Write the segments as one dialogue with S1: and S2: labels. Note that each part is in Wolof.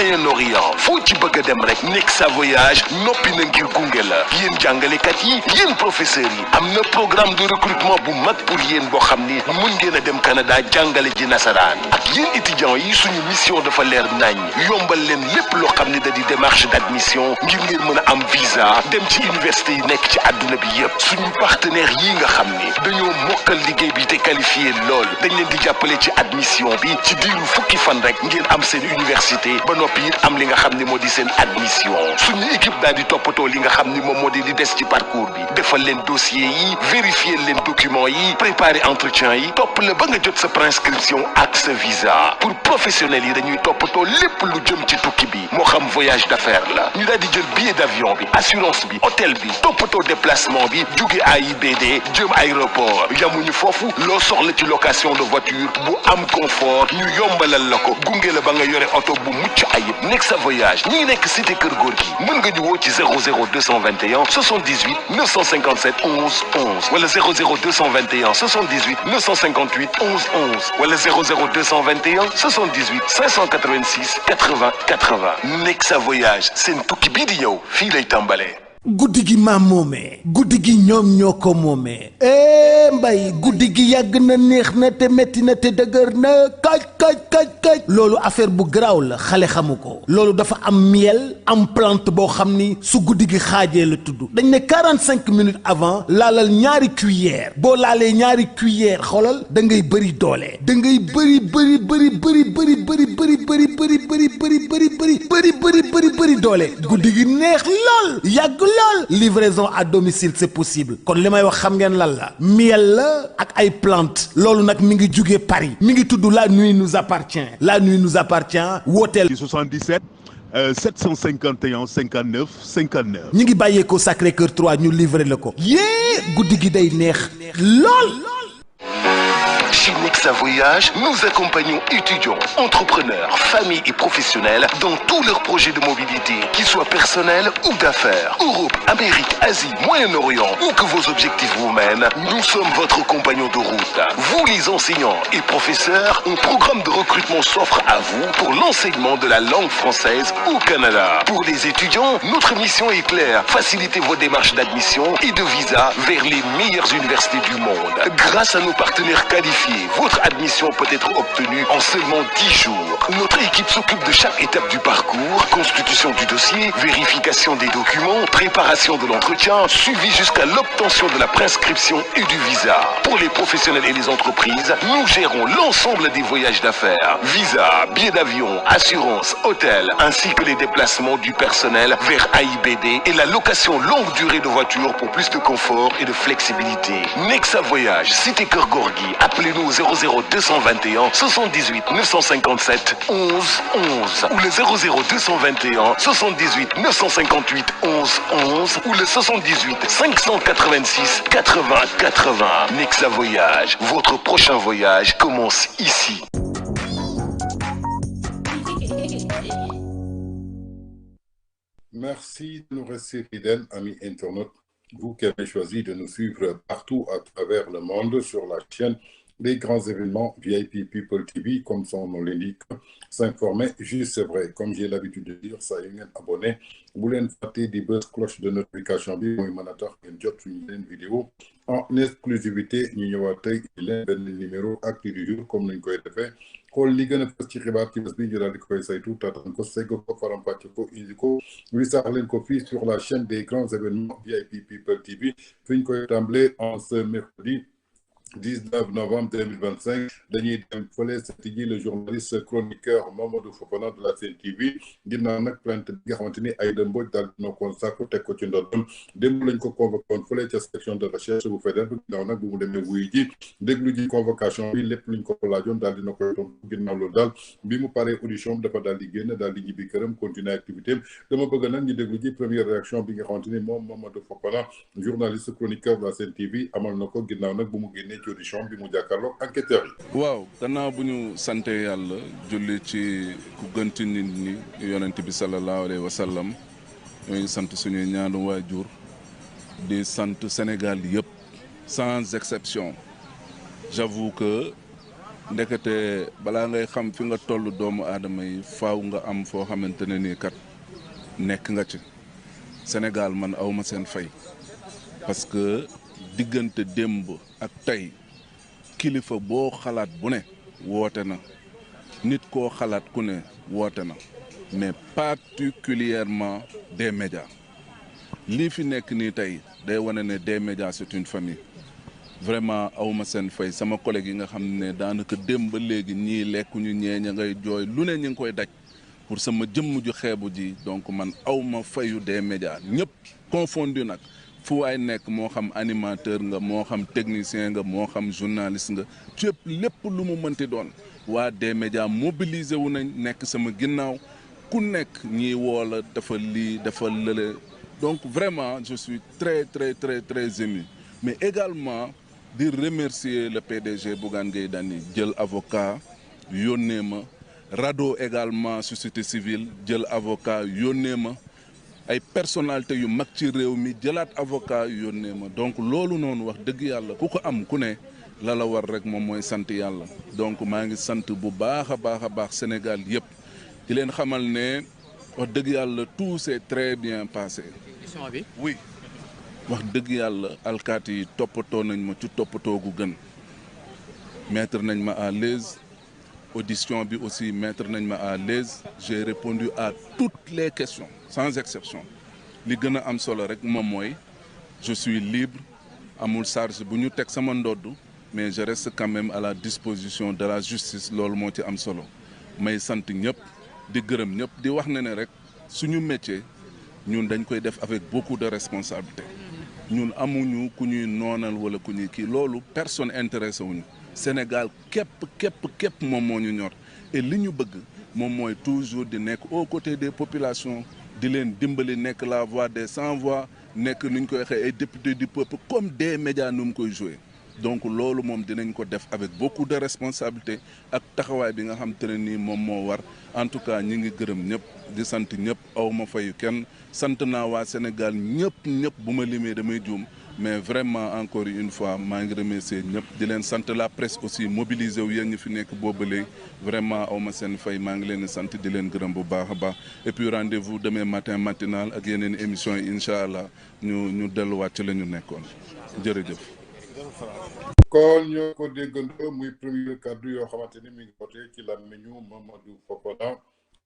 S1: Moyen-Orient foo ci bëgg a dem rek Nexa Voyage noppi na ngir gunge la yéen jàngalekat yi yéen professeurs yi am na programme de recrutement bu mag pour yéen boo xam ni mën ngeen a dem Canada jàngale ji nasaraan ak yéen étudiants yi suñu mission dafa leer nañ yombal leen lépp loo xam ni da di démarche d'admission ngir ngeen mën a am visa dem ci université yi nekk ci àdduna bi yépp suñu partenaires yi nga xam ni dañoo mokkal liggéey bi te qualifié lool dañ leen di jàppale ci admission bi ci diiru fukki fan rek ngeen am seen université ba noppi it am li nga xam ni moo di seen admission suñu équipe daal di toppatoo li nga xam ni moom moo di des ci parcours bi defal leen dossier yi vérifier leen documents yi préparer entretien yi topp la ba nga jot sa préinscription ak sa visa pour professionnels yi dañuy toppatoo lépp lu jëm ci tukki bi moo xam voyage d'affaires la ñu daal di jël billet d'avion bi assurance bi hôtel bi toppatoo déplacement bi jóge AIBD jëm aéroport yamuñu foofu loo soxla ci location de voiture bu am confort ñu yombalal la ko gunge la ba nga yore oto bu mucc ayib Nexa Voyage ñi ngi nekk cité Kër Gorgui mën nga ñu woo ci 00221 78 957 11 11 wala 00221 78 958 11 11 wala 00221 78 586 80 80 Nexa Voyage seen tukki bii di ñëw fii lay tàmbalee.
S2: guddi gi maam moomee guddi gi ñoom ñoo ko moomee mbay guddi gi yàgg na neex na te metti na te dëgër na kaj loolu affaire bu garaaw la xale xamu ko loolu dafa am miel am plante boo xam ni su guddi gi xaajee la tudd dañ ne 45 minutes avant laalal ñaari cuillère boo laalee ñaari cuillère xoolal da ngay bëri doole da ngay bëri doole guddi gi neex lool yàgg lool livraison à domicile c'est possible kon li may wax xam ngeen lan la miel la ak ay plante loolu nag mi ngi jugee Paris mi ngi tudd la nuit nous appartient wooteel
S3: 77 751 59 59
S2: ñi ngi bàyyeekoo Sacré-Cœur 3 ñu livrer la ko guddi gi day neex lool.
S1: Chez Nexa Voyage, nous accompagnons étudiants, entrepreneurs, familles et professionnels dans tous leurs projets de mobilité, qu'ils soient personnels ou d'affaires. Europe, Amérique, Asie, Moyen-Orient, où que vos objectifs vous mènent, nous sommes votre compagnon de route. Vous, les enseignants et professeurs, un programme de recrutement s'offre à vous pour l'enseignement de la langue française au Canada. Pour les étudiants, notre mission est claire. Facilitez vos démarches d'admission et de visa vers les meilleures universités du monde. Grâce à nos partenaires qualifiés, votre admission peut être obtenue en seulement 10 jours. Notre équipe s'occupe de chaque étape du parcours, constitution du dossier, vérification des documents, préparation de l'entretien, suivi jusqu'à l'obtention de la prescription et du visa. Pour les professionnels et les entreprises, nous gérons l'ensemble des voyages d'affaires, visa, billets d'avion, assurance, hôtel, ainsi que les déplacements du personnel vers AIBD et la location longue durée de voitures pour plus de confort et de flexibilité. Nexa Voyage, cité Kër Gorgui, appelez-nous au 00221 78 957 11 11 ou le 00221 78 958 11 11 ou le 78 586 80 80. Nexa Voyage, votre prochain voyage commence ici.
S4: Merci de nous rester fidèles, amis internautes. Vous qui avez choisi de nous suivre partout à travers le monde sur la chaîne des grands événements VIP People TV, comme son nom l'indique, s'informer juste c'est vrai. Comme j'ai l'habitude de dire, ça y est, abonné. Vous voulez fàtte di bës cloche de notification bi mooy mën a tax ngeen jot suñu leen vidéo en exclusivité ñu ñëwaat tey leen benn numéro actu du jour comme nañ koy defee xool li gën a fës ci xibaar ci bés bi ñu daal di koy saytu taataan ko segg ko faram-fàcce ko indi ko li sax leen ko fii sur la chaîne des grands événements VIP People TV fi ñu koy tàmbalee en ce mercredi 19 novembre 2025 dañuy dem fële seeti ji le journaliste chroniqueur Mamadou Fofana de la Sen TV ginnaaw nag plainte bi nga xamante ni Aïda Mbodj daal dina ko sàkku teg ko ci ndoddam démb lañ ko convoqué woon fële ca section de recherche bu fédéral ginnaaw nag bu mu demee wuyu ji déglu ji convocation bi lépp luñ ko laajoon daal dina koy tontu ginnaaw loolu daal bi mu paree audition bi dafa daal di génn daal di ñibbi këram continuer activité am dama bëgg nag ñu déglu ji première réaction bi nga xamante ni moom Mamadou Fofana journaliste chroniqueur de la Sen TV amal na ko ginnaaw nag bu mu génnee ci audition bi mu jàkkaarloog enquêteurs yi.
S5: waaw gannaaw bu ñu sante yàlla julli ci ku gën ci nit ñi yonent bi sallallahu alayhi wa sallam ñooy sant suñuy ñaanu waajur di sant Sénégal yëpp sans exception j'avoue que ndekete balaa ngay xam fi nga toll doomu aadama yi faaw nga am foo xamante ne nii kat nekk nga ci Sénégal man awma seen fay parce que diggante démb ak tey kilifa boo xalaat bu ne woote na nit koo xalaat ku ne woote na mais particulièrement des médias lii fi nekk nii tey day wane ne des médias c'est une famille vraiment awma seen fay sama collègue yi nga xam ne daanaka démb ba léegi ñii lekkuñu ñeeña ngay jooy lu ne ñu ngi koy daj pour sama jëmm ju xeebu ji donc man awma fayu des médias ñëpp confondu nag fu waay nekk moo xam animateur nga moo xam technicien nga moo xam journaliste nga fépp lépp lu mu mënti doon waa des médias mobilisé wu nañ nekk sama ginnaaw ku nekk ñii woo la dafa lii dafa lële donc vraiment je suis très très très très ému mais également di remercier le PDG Bougane Gueye Dany jël avocat yónnee ma RADDHO également société civile jël avocat yónnee ma ay personnalité yu mag ci réew mi jëlaat avocat yónnee ma donc loolu noonu wax dëgg yàlla ku ko am ku ne la la war rek moom mooy sant yàlla donc maa ngi sant bu baax a baax Sénégal yëpp di leen xamal ne wax dëgg yàlla tout s'est très bien passé.
S6: question bi
S5: oui wax dëgg yàlla alkaati yi toppatoo nañ ma ci toppatoo gu gën mettre nañ ma à l'aise audition bi aussi mettre nañ ma à l'aise j'ai répondu à toutes les questions sans exception li gën a am solo rek moom mooy je suis libre amul charge bu ñu teg sama ndodd mais je reste quand même à la disposition de la justice loolu moo ci am solo may sant ñëpp di gërëm ñëpp di wax ne rek suñu métier ñun dañ koy def avec beaucoup de responsabilité ñun amuñu ku ñuy noonal wala ku ñuy kii loolu personne intéressé wuñu Sénégal képp moom moo ñu ñor et li ñu bëgg moom mooy toujours di nekk aux côtés des populations di leen dimbali nekk la voix des sans voix nekk nu ñu koy waxee ay députés du peuple comme des médias nu mu koy jouer donc loolu moom dinañ ko def avec beaucoup de responsabilité ak taxawaay bi nga xam te ne nii moom moo war en tout cas ñi ngi gërëm ñëpp di sant ñëpp aw ma fayu kenn sant naa waa Sénégal ñëpp bu ma limee damay juum mais vraiment encore une fois maa ngi remercier ñëpp di leen sant la presse aussi mobilisé wu yéen ñi fi nekk boobu léegi vraiment aw ma seen fay maa ngi leen di sant di leen gërëm bu baax a baax et puis rendez-vous demain matin matinal ak yeneen émissions yi incha allah ñu delluwaat ci la ñu nekkoon jërëjëf.
S4: kon ñoo ko déggandoo muy premier kaddu yoo xamante ni mi ngi voté ci làmmiñu Mamadou Fofana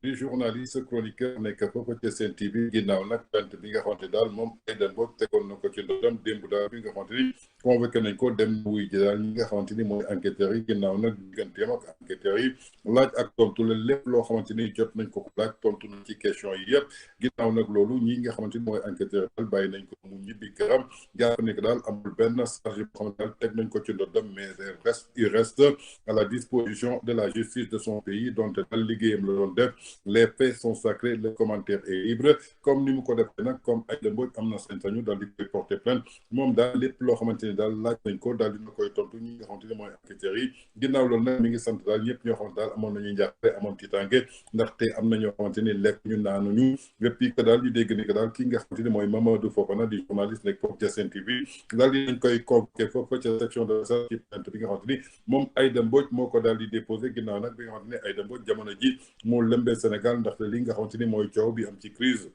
S4: di journaliste chroniqueur nekk foofu ci Sen TV ginnaaw nag plainte bi nga xamante daal moom Aïda Mbodj tegoon na ko ci ndodam démb daal bi nga xamante ni convoqué nañ ko dem wuy ji daal ñi nga xamante ni mooy enquêteurs yi ginnaaw nag digganteem ak enquêteurs yi laaj ak tontu la lépp loo xamante ni jot nañ ko laaj tontu nañ ci question yi yëpp ginnaaw nag loolu ñi nga xamante ni mooy enquêteurs daal bàyyi nañ ko mu ñibbi këram jàpp ne que daal amul benn charge boo xamante daal teg nañ ko ci ndodam mais il reste à la disposition de la justice de son pays donte daal liggéeyam la doon def les faits sont sacrés le commentaire est libre comme ni mu ko defee nag comme Aïda Mbodj am na sañ-sañu daal di koy porter plainte moom daal lépp loo xamante ni daal laaj nañ ko daal dina koy tontu ñi nga xamante ni mooy enquêteurs yi ginnaaw loolu nag mi ngi sant daal ñëpp ñoo xamante daal amoon nañu njàqare amoon tiitaange ndaxte am na ñoo xamante ni lekk ñu naanuñu depuis que daal di dégg ni que daal ki nga xamante ni mooy Mamadou Fofana di journaliste nekk foofu ca Sen TV daal di nañ koy convoqué foofu ca section de recherche ci plainte bi nga xamante ni moom Aïda Mbodj moo ko daal di déposé ginnaaw nag bi nga xamante ni Aïda Mbodj jamono ji moo lëmbee Sénégal ndaxte li nga xamante ni mooy coow bi am ci crise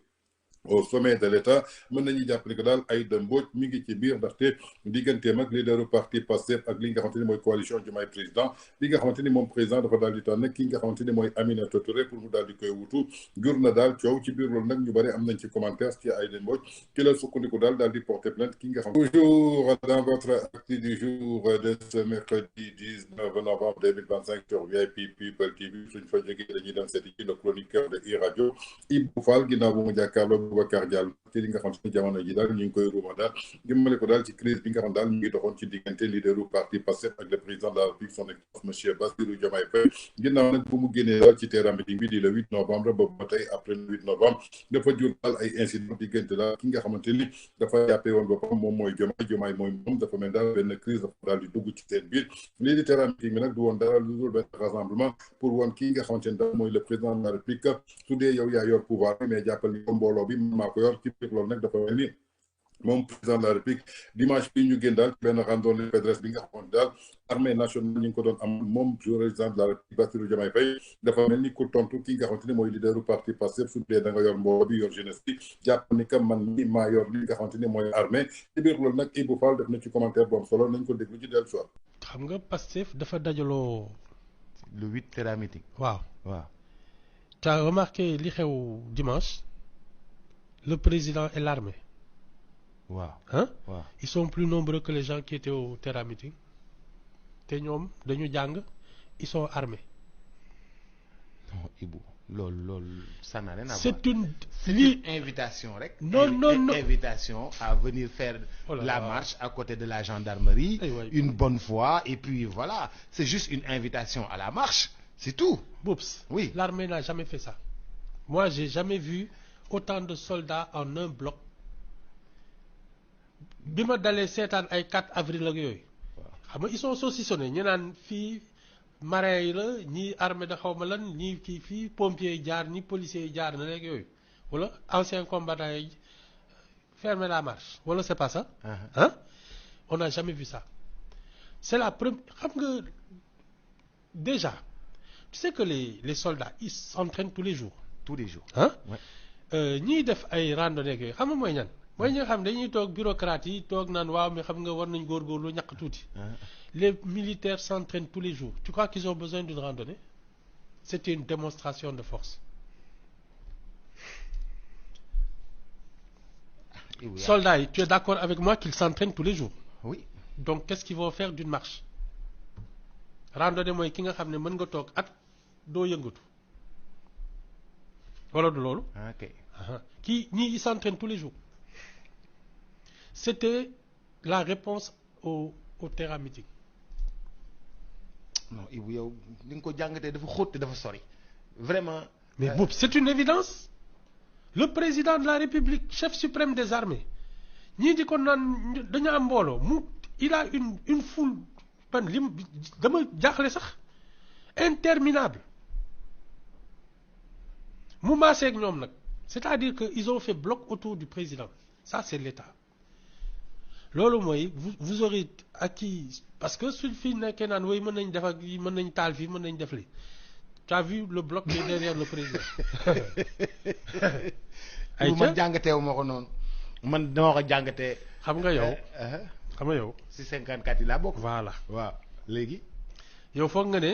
S4: au sommet de l'État mën nañu jàppale que daal Aïda Mbodj mi ngi ci biir ndaxte digganteem ak leaderu parti Pastef ak li nga xamante ni mooy coalition Diomaye président li nga xamante ni moom président dafa daal di tànn ki nga xamante ni mooy Aminata Touré pour mu daal di koy wutu jur na daal coow ci biir loolu nag ñu bëri am nañ ci commentaire ci Aïda Mbodj ki la sukkandiku daal di porter plainte ki nga xam toujours dans votre acte du jour de ce mercredi 19 novembre 2025 sur VIP People TV suñ fa jógee dañuy dem seeti ci le chroniqueur de iRadio Ibou Fall ginnaaw bu mu jàkkaarloo Boubacar Diallo ci li nga xam ne jamono ji daal ñu ngi koy ruuma daal jëmale ko daal ci crise bi nga xam daal ñu ngi doxoon ci diggante leaderu parti Pastef ak le président de la République son excellence monsieur Bassirou Diomaye Faye ginnaaw nag bu mu génnee daal ci terrain meeting bi di le 8 novembre boobu ba tey après le 8 novembre dafa jur daal ay incident diggante daal ki nga xamante ni dafa jàppee woon boppam moom mooy Diomaye mooy moom dafa mel daal benn crise dafa daal di dugg ci seen biir lii di terrain meeting bi nag du woon dara lu dul benn rassemblement pour woon ki nga xamante ni daal mooy le président de la République su dee yow yaa yor pouvoir mais jàppal ni ko mbooloo bi maa ko yor ci biir loolu nag dafa mel ni moom président de la République dimanche bi ñu génn daal benn randonnée pédestre bi nga xamante daal armée nationale ñu ngi ko doon am moom président de la République Bassirou Diomaye Faye dafa mel ni ku tontu ki nga xamante ni mooy leaderu parti Pastef su dee da nga yor mbooloo bi yor jeunesse bi jàpp ni que man mi maa yor li nga xamante ni mooy armée ci biir loolu nag Ibou Fall def na ci commentaire bu am solo nañ ko déglu ci dellu soir.
S6: xam nga Pastef dafa dajaloo.
S7: le 8 Terra Meeting.
S6: waaw
S7: waaw.
S6: tu as remarqué li xew dimanche le président et l'armée.
S7: waaw
S6: hein
S7: waaw.
S6: ils sont plus nombreux que les gens qui étaient au Terra Meeting te ñoom dañu jàng ils sont armés.
S7: non Ibou loolu ça n'a rien à voir.
S6: c'est une
S7: invitation rek.
S6: non
S7: invitation à venir faire la marche à côté de la gendarmerie. Une bonne fois et puis voilà c'est juste une invitation à la marche c'est tout.
S6: Boups.
S7: Oui.
S6: L'armée n'a jamais fait ça. Moi j'ai jamais vu autant de soldats en un bloc. bi ma dalee seetaan ay 4 avril ak yooyu. xam nga ils sont saucissonnés ñu naan fii marin yi la ñii armée de xaw ma lan ñii kii fii pompiers yi jaar ñii policiers yi jaar na rek yooyu wala anciens combattants yi fermer la marche wala c'est pas ça. Hein? On n'a jamais vu ça. C'est la première xam nga déjà tu sais que les soldats ils s'entraînent tous les jours.
S7: tous les jours.
S6: Hein? ñiy def ay randonnée ak yooyu xam nga mooy ñan. mooy ñi nga xam dañuy toog bureaucrates yi toog naan waaw mais xam nga war nañ góorgóorlu ñàkk tuuti. Les militaires s'entraînent tous les jours. Tu crois qu'ils ont besoin d'une randonnée? C'était une démonstration de force. Soldats, tu es d'accord avec moi qu'ils s'entraînent tous les jours?
S7: Oui.
S6: Donc qu'est-ce qu'ils vont faire d'une marche? Randonnée mooy ki nga xam ne mën nga toog at doo yëngatu wala du loolu.
S7: ok.
S6: Qui ñii ils s'entraînent tous les jours. C'était la réponse au Terra Meeting.
S7: non Ibou yow ni nga ko jàngatee dafa xóot te dafa sori vraiment.
S6: Mais boobu c'est une évidence. Le président de la République chef suprême des armées ñii di ko naan dañu am mbooloo mu il a une foule man lim dama jaaxle sax interminable mu maasee ak ñoom nag c'est-à-dire que ils ont fait bloc autour du président ça c'est l'État. loolu mooy vous aurez acquis parce que suñ fi nekkee naan woy mën nañ def ak mën nañ taal fii mën nañ def li tu as vu le bloc qui est derrière le président.
S7: ay man jàngateewu ma ko noonu man dama ko jàngatee.
S6: xam nga yow. xam nga yow.
S7: si 54 yi laa bokk.
S6: voilà
S7: waaw léegi.
S6: yow foog nga ne.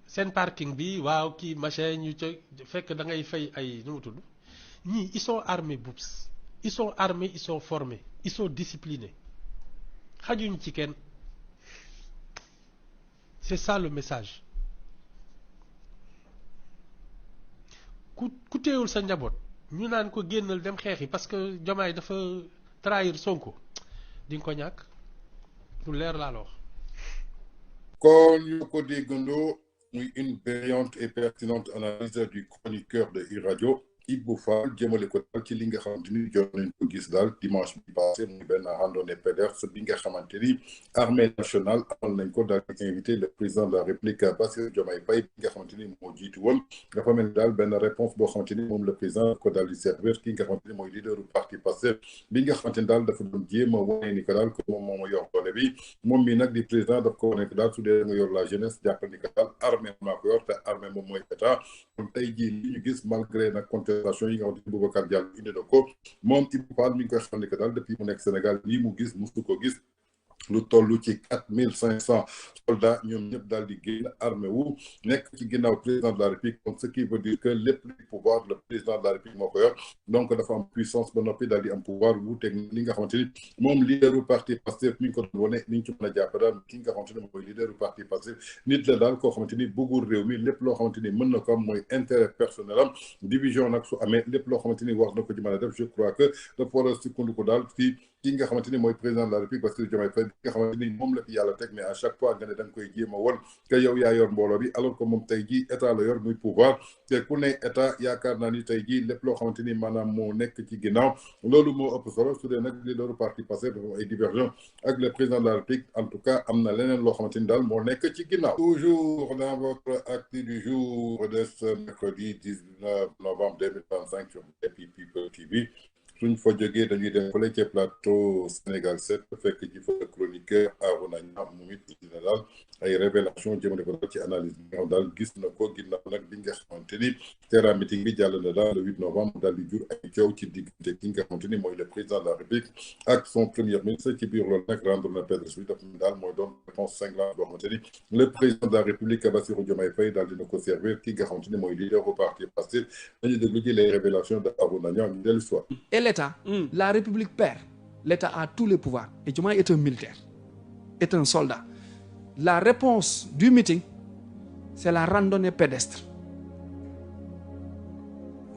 S6: seen parking bi waaw kii machin ñu ca fekk da ngay fay ay nu mu tudd ñii ils sont armés Boups. Ils sont armés, ils sont formés, ils sont disciplinés. xajuñ ci kenn. C'est ça le message. ku teewul sa njaboot ñu naan ko génnal dem xeexi parce que Diomaye dafa trahir Sonko di nga ko ñàkk lu leer laa la wax.
S4: kon ñu ko déggandoo muy une brillante et pertinente analyse du chroniqueur de iRadio Ibou Fall jëmale ko daal ci li nga xamante ni jot nañ ko gis daal dimanche bi passé muy benn randonnée pédestre bi nga xamante ni armée nationale amal nañ ko daal di invité le président de la République Bassirou Diomaye Faye bi nga xamante ni moo jiitu woon dafa mel ni daal benn réponse boo xamante ni moom le président ko daal di servir ki nga xamante ni mooy leaderu parti Pastef bi nga xamante ni daal dafa doon jéem a wane ni que daal que moom moo yor doole bi moom mi nag di président daf ko wane que daal su dee nga yor la jeunesse jàppal ni que daal armée maa ko yor te armée moom mooy état kon tey jii li ñu gis malgré nag contestation yi nga xamante ni Boubacar Diallo indi na ko moom Ibou Fall mi ngi koy xam ne que daal depuis mu nekk Sénégal lii mu gis musu ko gis lu toll ci 4500 soldats ñoom ñëpp daal di génn armée wu nekk ci ginnaaw président de la République donc ce qui veut dire que lépp lu pouvoir le président de la République moo ko yor donc dafa am puissance ba noppi daal di am pouvoir wuuteeg li nga xamante ni moom leaderu parti Pastef mi ngi ko doon wane ni ñu ci mën a jàpp daal ki nga xamante ni mooy leaderu parti Pastef nit la daal koo xamante ni bëggul réew mi lépp loo xamante ni mën na ko am mooy intérêt personnel am division nag su amee lépp loo xamante ni war na ko ci mën a def je crois que dafa war a sukkandiku daal fii ki nga xamante ni mooy président de la République Bassirou Diomaye Faye nga xamante ni moom la fi yàlla teg mais à chaque fois nga ne da nga koy jéem a won que yow yaa yor mbooloo bi alors que moom tey jii état la yor muy pouvoir te ku ne état yaakaar naa ni tey jii lépp loo xamante ni maanaam moo nekk ci ginnaaw loolu moo ëpp solo su dee nag leaderu parti Pastef dafa ay divergence ak le président de la République en tout cas am na leneen loo xamante ni daal moo nekk ci ginnaaw. Toujours dans votre acte du jour de ce mercredi 19 novembre 2025 sur VIP People TV. suñ fa jógee dañuy dem fële ca plateau Sénégal 7 fekk ci fa chroniqueur Arouna Niang moom it indi na daal ay révélation jëmale ko daal ci analyse bi nga xam daal gis na ko ginnaaw nag bi nga xamante ni terrain meeting bi jàll na daal le 8 novembre daal di jur ay coow ci diggante ki nga xamante ni mooy le président de la République ak son premier ministre ci biir loolu nag rendre na Pedres bi daf daal mooy doon réponse cinglante boo xamante ni le président de la République Bassirou Diomaye Faye daal dina ko servir ki nga xamante ni mooy leader au parti Pastef dañuy déglu ci les révélations de Arouna Niang ñu dellu soir.
S8: Et l'État, la République perd. L'État a tous les pouvoirs. Et Diomaye est un militaire, est un soldat. La réponse du meeting, c'est la randonnée pédestre.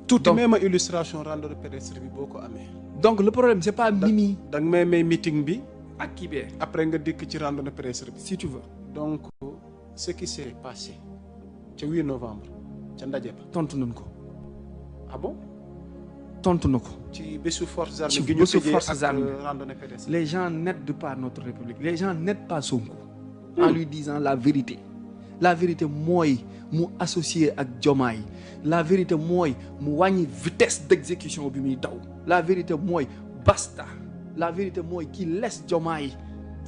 S9: Toute même illustration randonnée pédestre bi boo ko amee.
S8: Donc le problème c'est pas Mimi.
S9: da nga may meeting bi.
S8: ak kii bee.
S9: après nga dikk ci randonnée pédestre bi.
S8: si tu veux.
S9: donc ce qui s'est passé ca 8 novembre ca ndaje ba.
S8: tontu nañ ko.
S9: ah bon.
S8: tontu na ko.
S9: ci bésu forces armées
S8: ci
S9: gi ñu
S8: bésu
S9: tëjee
S8: forces
S9: ak
S8: armées.
S9: randonnée pédestre.
S8: Les gens n'aident pas notre République. Les gens n'aident pas Sonko. En lui disant la vérité. La vérité mooy mu associé ak Diomaye. La vérité mooy mu wàññi vitesse d'exécution bi muy daw. La vérité mooy basta. La vérité mooy qu'il laisse Diomaye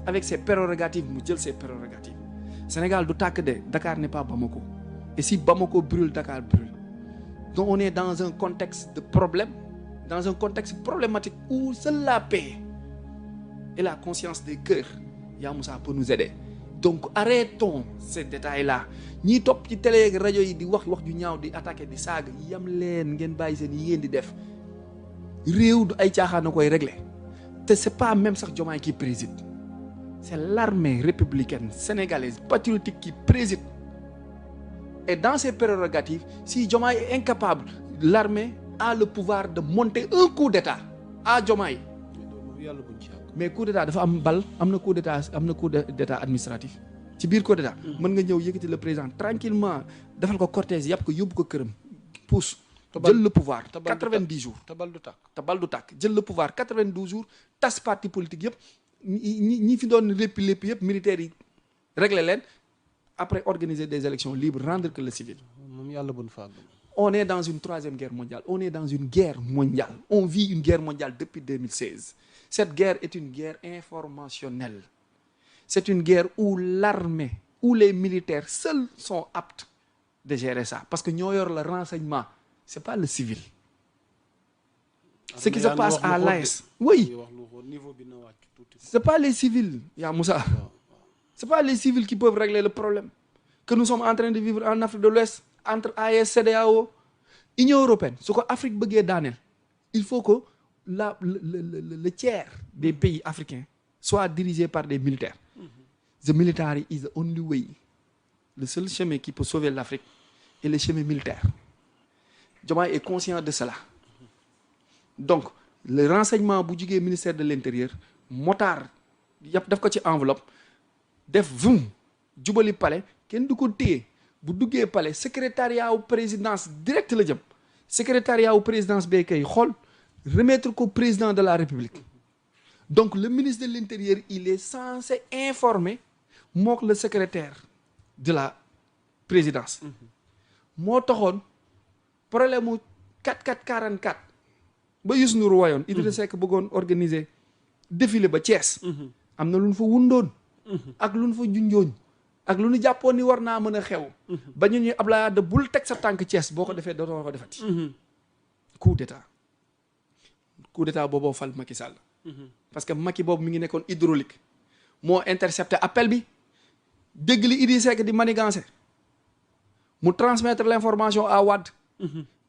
S8: avec ses prérogatives mu jël ses prérogatives. Sénégal du tàkk de Dakar n'est pas Bamako. Et si Bamako brûle, Dakar brûle. Donc on est dans un contexte de problème, dans un contexte problématique où seule la paix et la conscience des cœurs, Ya Moussa peut nous aider. Donc arrêtons ces détails-là. ñi topp ci télé ak rajo yi di wax ju ñaaw di attaquer di saaga yam leen ngeen bàyyi seen yi ngeen di def réew du ay caaxaan na koy régler te c'est pas même sax Diomaye qui préside, c'est l'armée républicaine sénégalaise patriotique qui préside. Et dans ses prérogatives, si Diomaye est incapable, l'armée a le pouvoir de monter un coup d'état à Diomaye. Mais coup d'état dafa am bal, am na coup d'état administratif. Ci biir coup d'état mën nga ñëw yëkkati le président tranquillement defal ko cortège yàpp ko yóbbu ko këram pousse jël le pouvoir 90 jours
S9: te bal du tàkk
S8: jël le pouvoir 92 jours tas parti politique yëpp ñi fi doon lépp yëpp militaires yi régler leen après organiser des élections libres rendre que le civil.
S9: moom yàlla bu nu fa àgg.
S8: On est dans une troisième guerre mondiale. On est dans une guerre mondiale. On vit une guerre mondiale depuis 2016. Cette guerre est une guerre informationnelle. C'est une guerre où l'armée, où les militaires seuls sont aptes de gérer ça. Parce que ñoo yor le renseignement, c'est pas le civil. Ce qui se passe à l'AES. Oui. C'est pas les civils, Ya Moussa. C'est pas les civils qui peuvent régler le problème que nous sommes en train de vivre en Afrique de l'Ouest. Entre AES, CEDEAO, Union européenne, ce que l'Afrique veut gagner, il faut que le tiers des pays africains soit dirigé par des militaires. The military is the only way. Le seul chemin qui peut sauver l'Afrique est le chemin militaire. Diomaye est conscient de cela. Donc, le renseignement bu jugee ministère de l'Intérieur, motard, yap daf ko ci enveloppe, def vum, jubali palais, kenn du ko téye. Bu duggee palais secrétariat wu présidence direct la jëm secrétariat wu présidence bee kay xool remettre ko président de la République. Donc le ministre de l'Intérieur il est censé informer mook le secrétaire de la présidence. moo taxoon problème mu 4444 ba Youssou Ndour wayoon Idrissa Seck bëggoon organiser défilé ba Thiès. am na lu ñu fa wundoon ak lu ñu fa junjooñ ak lu ñu jàppoon ni war naa mën a xew. ba ñu Abdoulaye Wade bul teg sa tànk Thiès boo ko defee dootoo ko defati. coup d'état booboo fal Macky Sall. parce que Macky boobu mi ngi nekkoon hydraulique moo intercepté appel bi dégg li Idrissa Seck di manigancé mu transmettre l'information à Wade.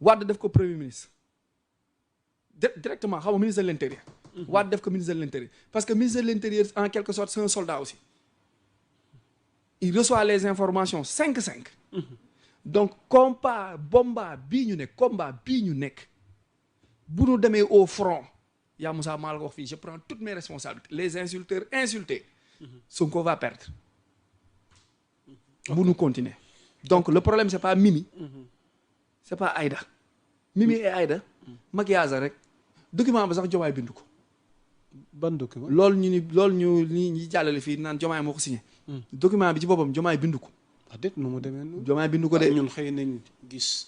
S8: Wade def ko premier ministre directement xam nga ministre de l'Intérieur. Wade def ko ministre de l'Intérieur parce que ministre de l'Intérieur en quelque sorte c'est un soldat aussi. Il reçoit les informations 5-5. Donc combat bii ñu nekk bu ñu demee au front yaa Moussa maa la ko wax fii je prends toutes mes responsabilités les insulteurs insultés Sonko va perdre bu ñu continuer. Donc le problème c'est pas Mimi c'est pas Aïda Mimi et Aïda maquillage rek document ba sax Diomaye bindu ko.
S9: Ban document.
S8: loolu ñi jàllale fii naan Diomaye moo ko signé. document bi ci boppam Diomaye bindu ko.
S9: déet nu mu demee noonu.
S8: Diomaye bindu ko de.
S9: ñun xëy nañ gis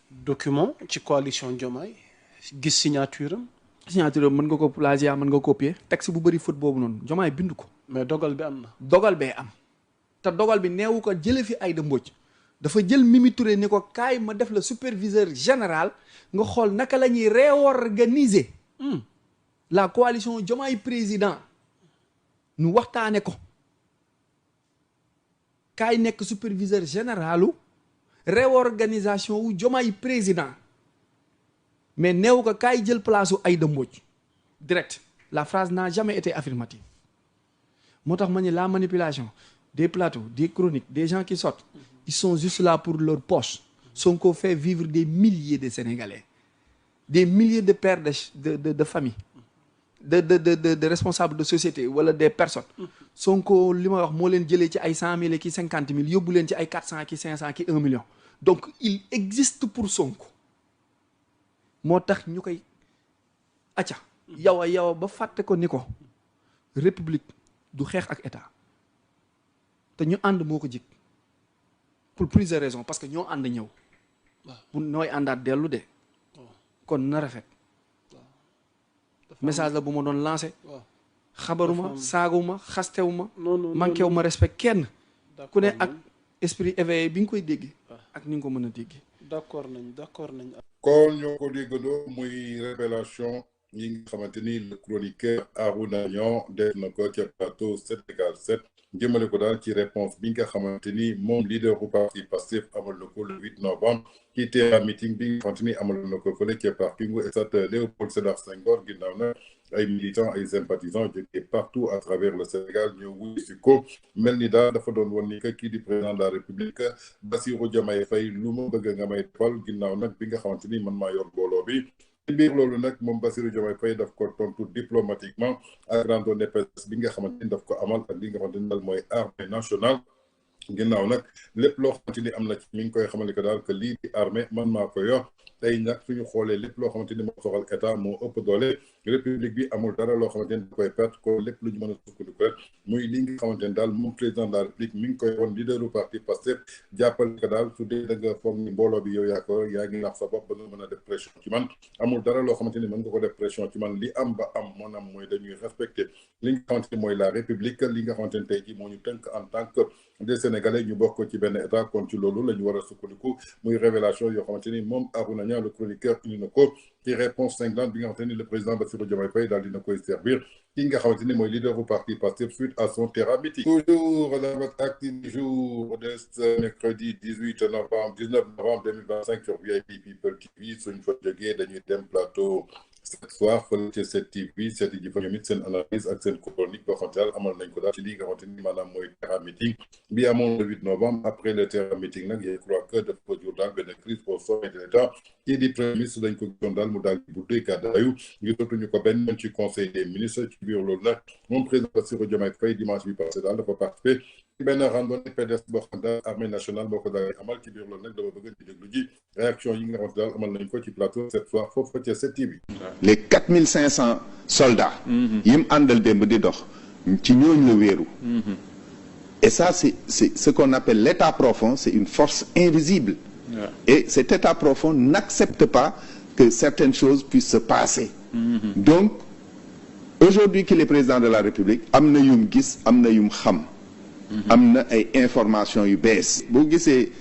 S9: document ci coalition Diomaye gis signature am
S8: signature mën nga ko plagiat mën nga copier texte bu bëri faute boobu noonu Diomaye bind ko.
S9: mais dogal bi am na.
S8: dogal bee am te dogal bi neewu ko jële fi Aïda Mbodj dafa jël Mimi Touré ni ko kaay ma def la superviseur général nga xool naka la ñuy réorganiser la coalition Diomaye président ñu waxtaane ko kaay nekk superviseur généralu réorganisation wu Diomaye président mais neewu ko kaay jël place u Aïda Mbodj direct la phrase n'a jamais été affirmative moo tax ma ni la manipulation des plateaux des chroniques des gens qui sortent ils sont juste là pour leur poche. Sonko fait vivre des milliers de Sénégalais des milliers de pères de famille de responsables de société wala des personnes Sonko li ma wax moo leen jëlee ci ay 100 000 ki 50 000 yóbbu leen ci ay 400 ki 500 ki 1 million donc il existe pour Sonko moo tax ñu koy acca yow ba fàtte ko ni ko république du xeex ak état te ñu ànd moo ko jik pour plusieurs raisons parce que ñoo ànd ñëw pour nooy àndaat dellu de kon na rafet message la bu ma doon lancé xabaruma saaguma xastewuma manquéwu ma respect kenn ku ne ak esprit éveillé bi nga koy dégg ak ni nga ko mën a dégg
S9: d'accord nañ
S4: kon ñoo ko déggandoo muy révélation yi nga xamante ni le chroniqueur Arouna Niang def na ko ca plateau Sénégal 7 jëmale ko daal ci réponse bi nga xamante ni moom leader bu parti Pastef amal na ko le 8 novembre ci terrain meeting bi nga xamante ni amal na ko fële ca parkingu stade Léopold Sédar Senghor ginnaaw na ay militants ay sympathisants jógee partout à travers le Sénégal ñëw wuyu si ko mel ni daal dafa doon woon ni que kii di président de la République Bassirou Diomaye Faye lu ma bëgg nga may defal ginnaaw nag bi nga xamante ni man maa yor booloo bi ci biir loolu nag moom Bassirou Diomaye Faye daf ko tontu diplomatiquement ak randonnée pédestre bi nga xamante ni daf ko amal ak li nga xamante ni daal mooy armée nationale ginnaaw nag lépp loo xamante ni am na ci mi ngi koy xamal que daal que lii di armée man maa ko yor tey nag suñu xoolee lépp loo xamante ni moo soxal état moo ëpp doole république bi amul dara loo xamante ni da koy perte ko lépp lu ñu mën a sukkandiku rek muy li nga xamante ni daal moom président de la république mi ngi koy woon leaderu parti Pastef jàppal que daal su dee da nga foog ni mbooloo bi yow yaa ngi nax sa bopp ba nga mën a def pression ci man amul dara loo xamante ni mën nga ko def pression ci man li am ba am maanaam mooy dañuy respecter li nga xamante ni mooy la république li nga xamante ni tey jii moo ñu tënk en tant que des Sénégalais ñu bokk ci benn état kon ci loolu la ñu war a sukkandiku muy révélation yoo xamante ni moom Arouna Niang le chroniqueur indi na ko ci réponse cinglante bi nga xamante ni le président Bassirou Diomaye Faye daal dina koy servir ki nga xamante ni mooy leader bu parti Pastef suite à son terrain meeting. Toujours dans votre acte du jour de ce mercredi 19 novembre 2025 sur VIP People TV suñ fa jógee dañuy dem plateau ce soir fële ci 7TV seeti ji fa ñoom it seen analyse ak seen chronique boo xamante daal amal nañ ko daal ci li nga xamante ni maanaam mooy terrain meeting bi amoon le 8 novembre après le terrain meeting nag je crois que dafa jur daal benn crise au sommet de l'État kii di premier ministre dañ ko gisoon daal mu daal di buddee gàddaayu gisatuñu ko benn ci conseil des ministres ci biir loolu nag moom président Bassirou Diomaye Faye dimanche bi passé daal dafa participer ci benn randonnée pédestre boo xam daal armée nationale boo ko daal di amal ci biir loolu nag dama bëgg di déglu ji réaction yi nga xamante daal amal nañ ko ci plateau cette fois foofu ca 7TV.
S10: les 4500 soldats. yi mu àndal démb di dox ci ñooñu la wéeru. et ça c'est ce qu'on appelle l'état profond, c'est une force invisible. Yeah. Et cet état profond n'accepte pas que certaines choses puissent se passer. Donc aujourd'hui qu'il est président de la République am na yum gis am na yum xam. am na ay informations yu bees. boo gisee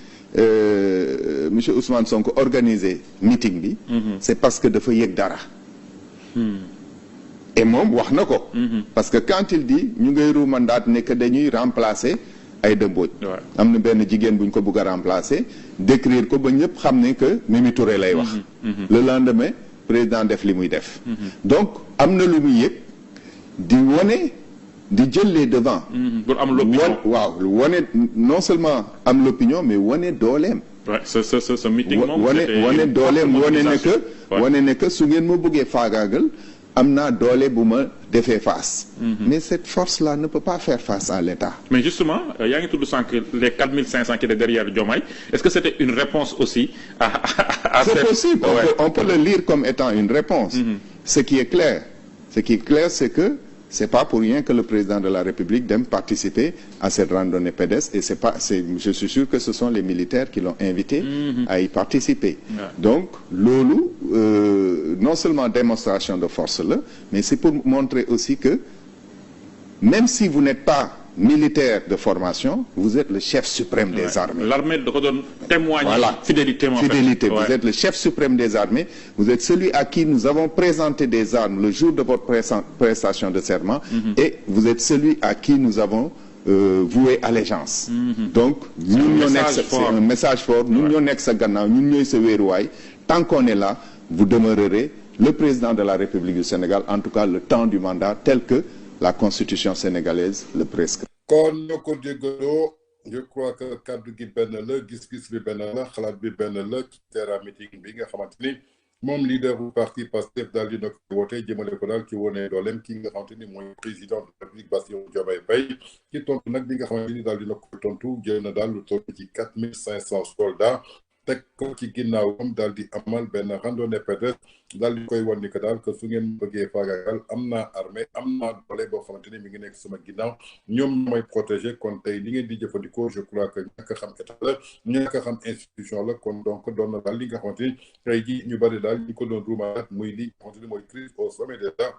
S10: monsieur Ousmane Sonko organisé meeting bi. c'est parce que dafa yëg dara. et moom wax na ko. parce que quand il dit ñu ngay ruumandaat ne que dañuy remplacer Aïda Mbodj. am na benn jigéen bu ñu ko bëgg a remplacer décrire ko ba ñëpp xam ne que Mimi Touré lay wax. le lendemain président def li muy def. donc am na lu muy yëg di wone di jël les devants.
S11: pour am l'opinion
S10: waaw wone non seulement am l'opinion mais wone dooleem.
S11: Ouais, ce meeting moom
S10: wane dooleem wane ne que su ngeen ma bëggee faagaagal am naa doole bu ma defee face. Mais cette force-là ne peut pas faire face à l'État.
S11: Mais justement yaa ngi tudd sànq les 4500 qui étaient derrière Diomaye, est-ce que c'était une réponse aussi à
S10: c'est possible, on peut le lire comme étant une réponse. Ce qui est clair c'est que c'est pas pour rien que le président de la République aime participer à cette randonnée pédestre et je suis sûr que ce sont les militaires qui l'ont invité à y participer. Donc loolu non seulement démonstration de force là, mais c'est pour montrer aussi que même si vous n'êtes pas militaire de formation, vous êtes le chef suprême des armées.
S11: L'armée donne témoigne
S10: voilà.
S11: Fidélité.
S10: Fidélité. Vous êtes le chef suprême des armées. Vous êtes celui à qui nous avons présenté des armes le jour de votre prestation de serment. Et vous être celui à qui nous avons voué allégeance. Donc, c'est un message fort. Nous, tant qu'on est là, vous demeurerez le président de la République du Sénégal, en tout cas le temps du mandat, tel que la constitution sénégalaise le prescrit.
S4: Je crois que cadre gi benn la gis-gis bi benn la xalaat bi benn la ci terrain meeting bi nga xamante ni moom leader bu parti Pastef daal di na ko woote jëmale ko daal ci wone dooleem ki nga xamante ni mooy président de la République Bassirou Diomaye Faye ci tontu nag bi nga xamante ni daal di na ko tontu jël na daal lu toll ci 4500 soldats teg ko ci ginnaawam daal di amal benn randonnée pédestre daal di koy wan ni que daal que su ngeen bëggee faagaagal am naa armée am naa doole boo xamante ni mi ngi nekk sama ginnaaw ñoom mooy protéger kon tey li ngeen di jëfandikoo je crois que ñàkk a xam état la ñàkk a xam institution la kon donc doon na daal li nga xamante ni tey jii ñu bëri daal ñu ko doon ruumaat muy li nga xamante ni mooy crise au sommet d'État.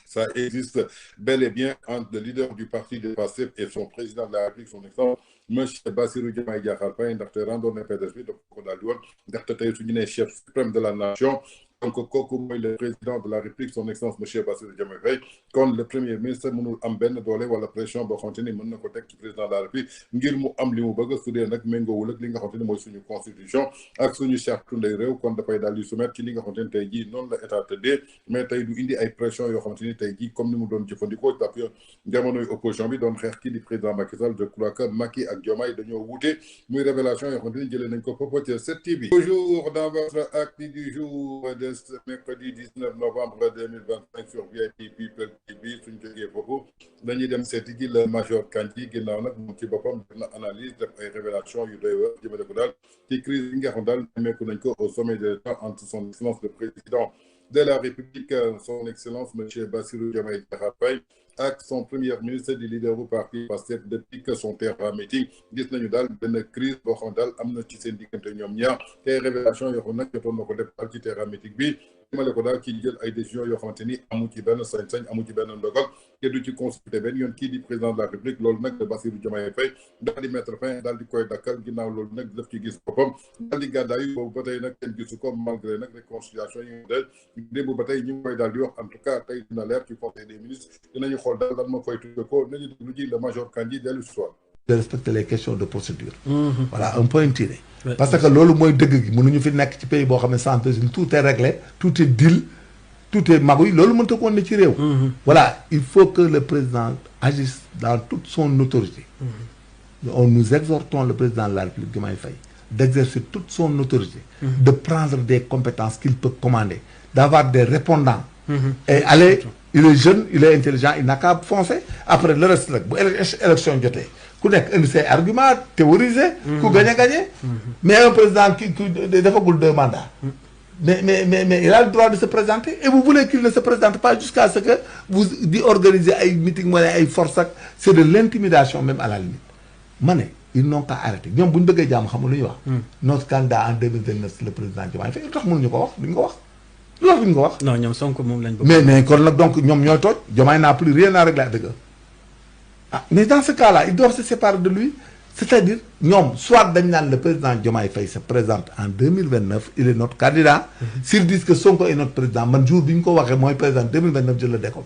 S4: Ça existe bel et bien entre le leader du parti de Pastef et son président de la République, son excellence, M. Bassirou Diomaye Diakhar Faye, ndaxte randonnée pédestre bi dafa ko daal di woon ndaxte tey su ñu nee chef suprême de la nation. Donc kooku mooy le président de la République son excellence monsieur Bassirou Diomaye Faye kon le premier ministre mënul am benn doole wala pression boo xamante ni mën na ko teg ci président de la République ngir mu am li mu bëgg su dee nag méngoowul ak li nga xamante ni mooy suñu constitution ak suñu charte ndey réew kon dafay daal di soumettre ci li nga xamante ni tey jii noonu la état tëddee mais tey du indi ay pression yoo xamante ni tey jii comme ni mu doon jëfandikoo depuis jamonoy opposition bi doon xeex kii di président Macky Sall je crois que Macky ak Diomaye dañoo wuute muy révélation yoo xamante ni jëlee nañ ko foofu ci 7TV. Toujours dans votre acte du jour de ce mercredi 19 novembre 2025 sur VIP People TV suñ jógee foofu dañuy dem seeti ji le major Kandji ginnaaw nag moom ci boppam def na analyse def ay révélation yu doy waar jëmale ko daal ci crise yi nga xam daal nemmeeku nañ ko au sommet de l'État entre son excellence le président de la République son excellence monsieur Bassirou Diomaye Diakhar Faye ak son premier ministre du leader du parti Pastef depuis que son terrain meeting gis nañu daal benn crise boo xam daal am na ci seen diggante ñoom ñaar te révélation yoo xam nag jotoon na ko def daal ci terrain meeting bi jëmale ko daal ci jël ay décisions yoo xamante ni amu ci benn sañ-sañ amu ci benn ndogal te du ci consulté benn yoon kii di président de la République loolu nag de Bassirou Diomaye Faye daal di mettre fin daal di koy dakkal ginnaaw loolu nag daf ci gis boppam daal di gàddaayu boobu ba tey nag kenn gisu ko malgré nag réconciliation yi mu del démb ba tey ñu ngi koy daal di wax en tout cas tey dina leer ci conseil des ministres dinañu xool daal lan ma koy tudde ko nañu déglu ji le major Kandji dellu soir
S12: de respecter les questions de procédure. Voilà, un point tiré. Parce que loolu mooy dëgg gi mënuñu fi nekk ci pays boo xam ne sans président tout est réglé tout est deal tout est magouille loolu mënta ko ne ci réew. Voilà, il faut que le président agisse dans toute son autorité. Nous exhortons le président de la République Diomaye Faye d'exercer toute son autorité, de prendre des compétences qu'il peut commander, d'avoir des répondants. Et aller, il est jeune, il est intelligent, il n'a qu'à foncer. Après le reste nag bu élection jotee ku nekk indi say argument théorisé. ku gagné. Mais un président qui defagul 2 mandats. Mais il a le droit de se présenter et vous voulez qu'il ne se présente pas jusqu'à ce que vous di organiser ay meeting wala ay force ak c'est de l'intimidation même à la limite. Ma ne ils n'ont qu'à arrêter ñoom bu ñu bëggee jàmm xam nga lu ñuy wax. Notre candidat en 2029 c'est le président Diomaye Faye lu tax mënuñu ko wax duñ ko wax. loolu duñ ko wax.
S13: non ñoom Sonko moom lañ bëgg.
S12: mais kon nag donc ñoom ñooy tooj Diomaye n'a plus rien à régler avec eux. Ah mais dans ce cas-là ils doivent se séparer de lui c'est-à-dire ñoom soit dañ naan le président Diomaye Faye se présente en 2029 il est notre candidat. S'ils disent que Sonko est notre président man jour bi ñu ko waxee mooy président 2029 je le décolle.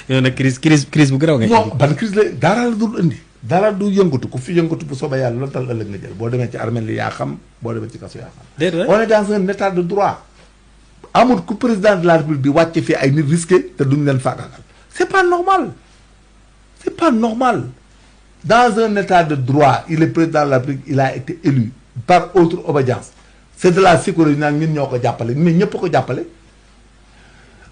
S13: yow nag crise bu garaaw nga.
S12: non ban crise la dara la dul indi. dara du yëngatu ku fi yëngatu bu soobee yàlla loolu tal ëllëg nga jël boo demee ci armée li yaa xam boo demee ci kaso yaa xam.
S13: déedéet
S12: on est dans un état de droit. amul ku président de la République di wàcce fii ay nit risqué te duñ leen faagaagal. c'est pas normal. c'est pas normal. Dans un état de droit il est président de la République il a été élu par autre obédience. c'est de la sécurité naan ñun ñoo ko jàppale mais ñëpp ko jàppale.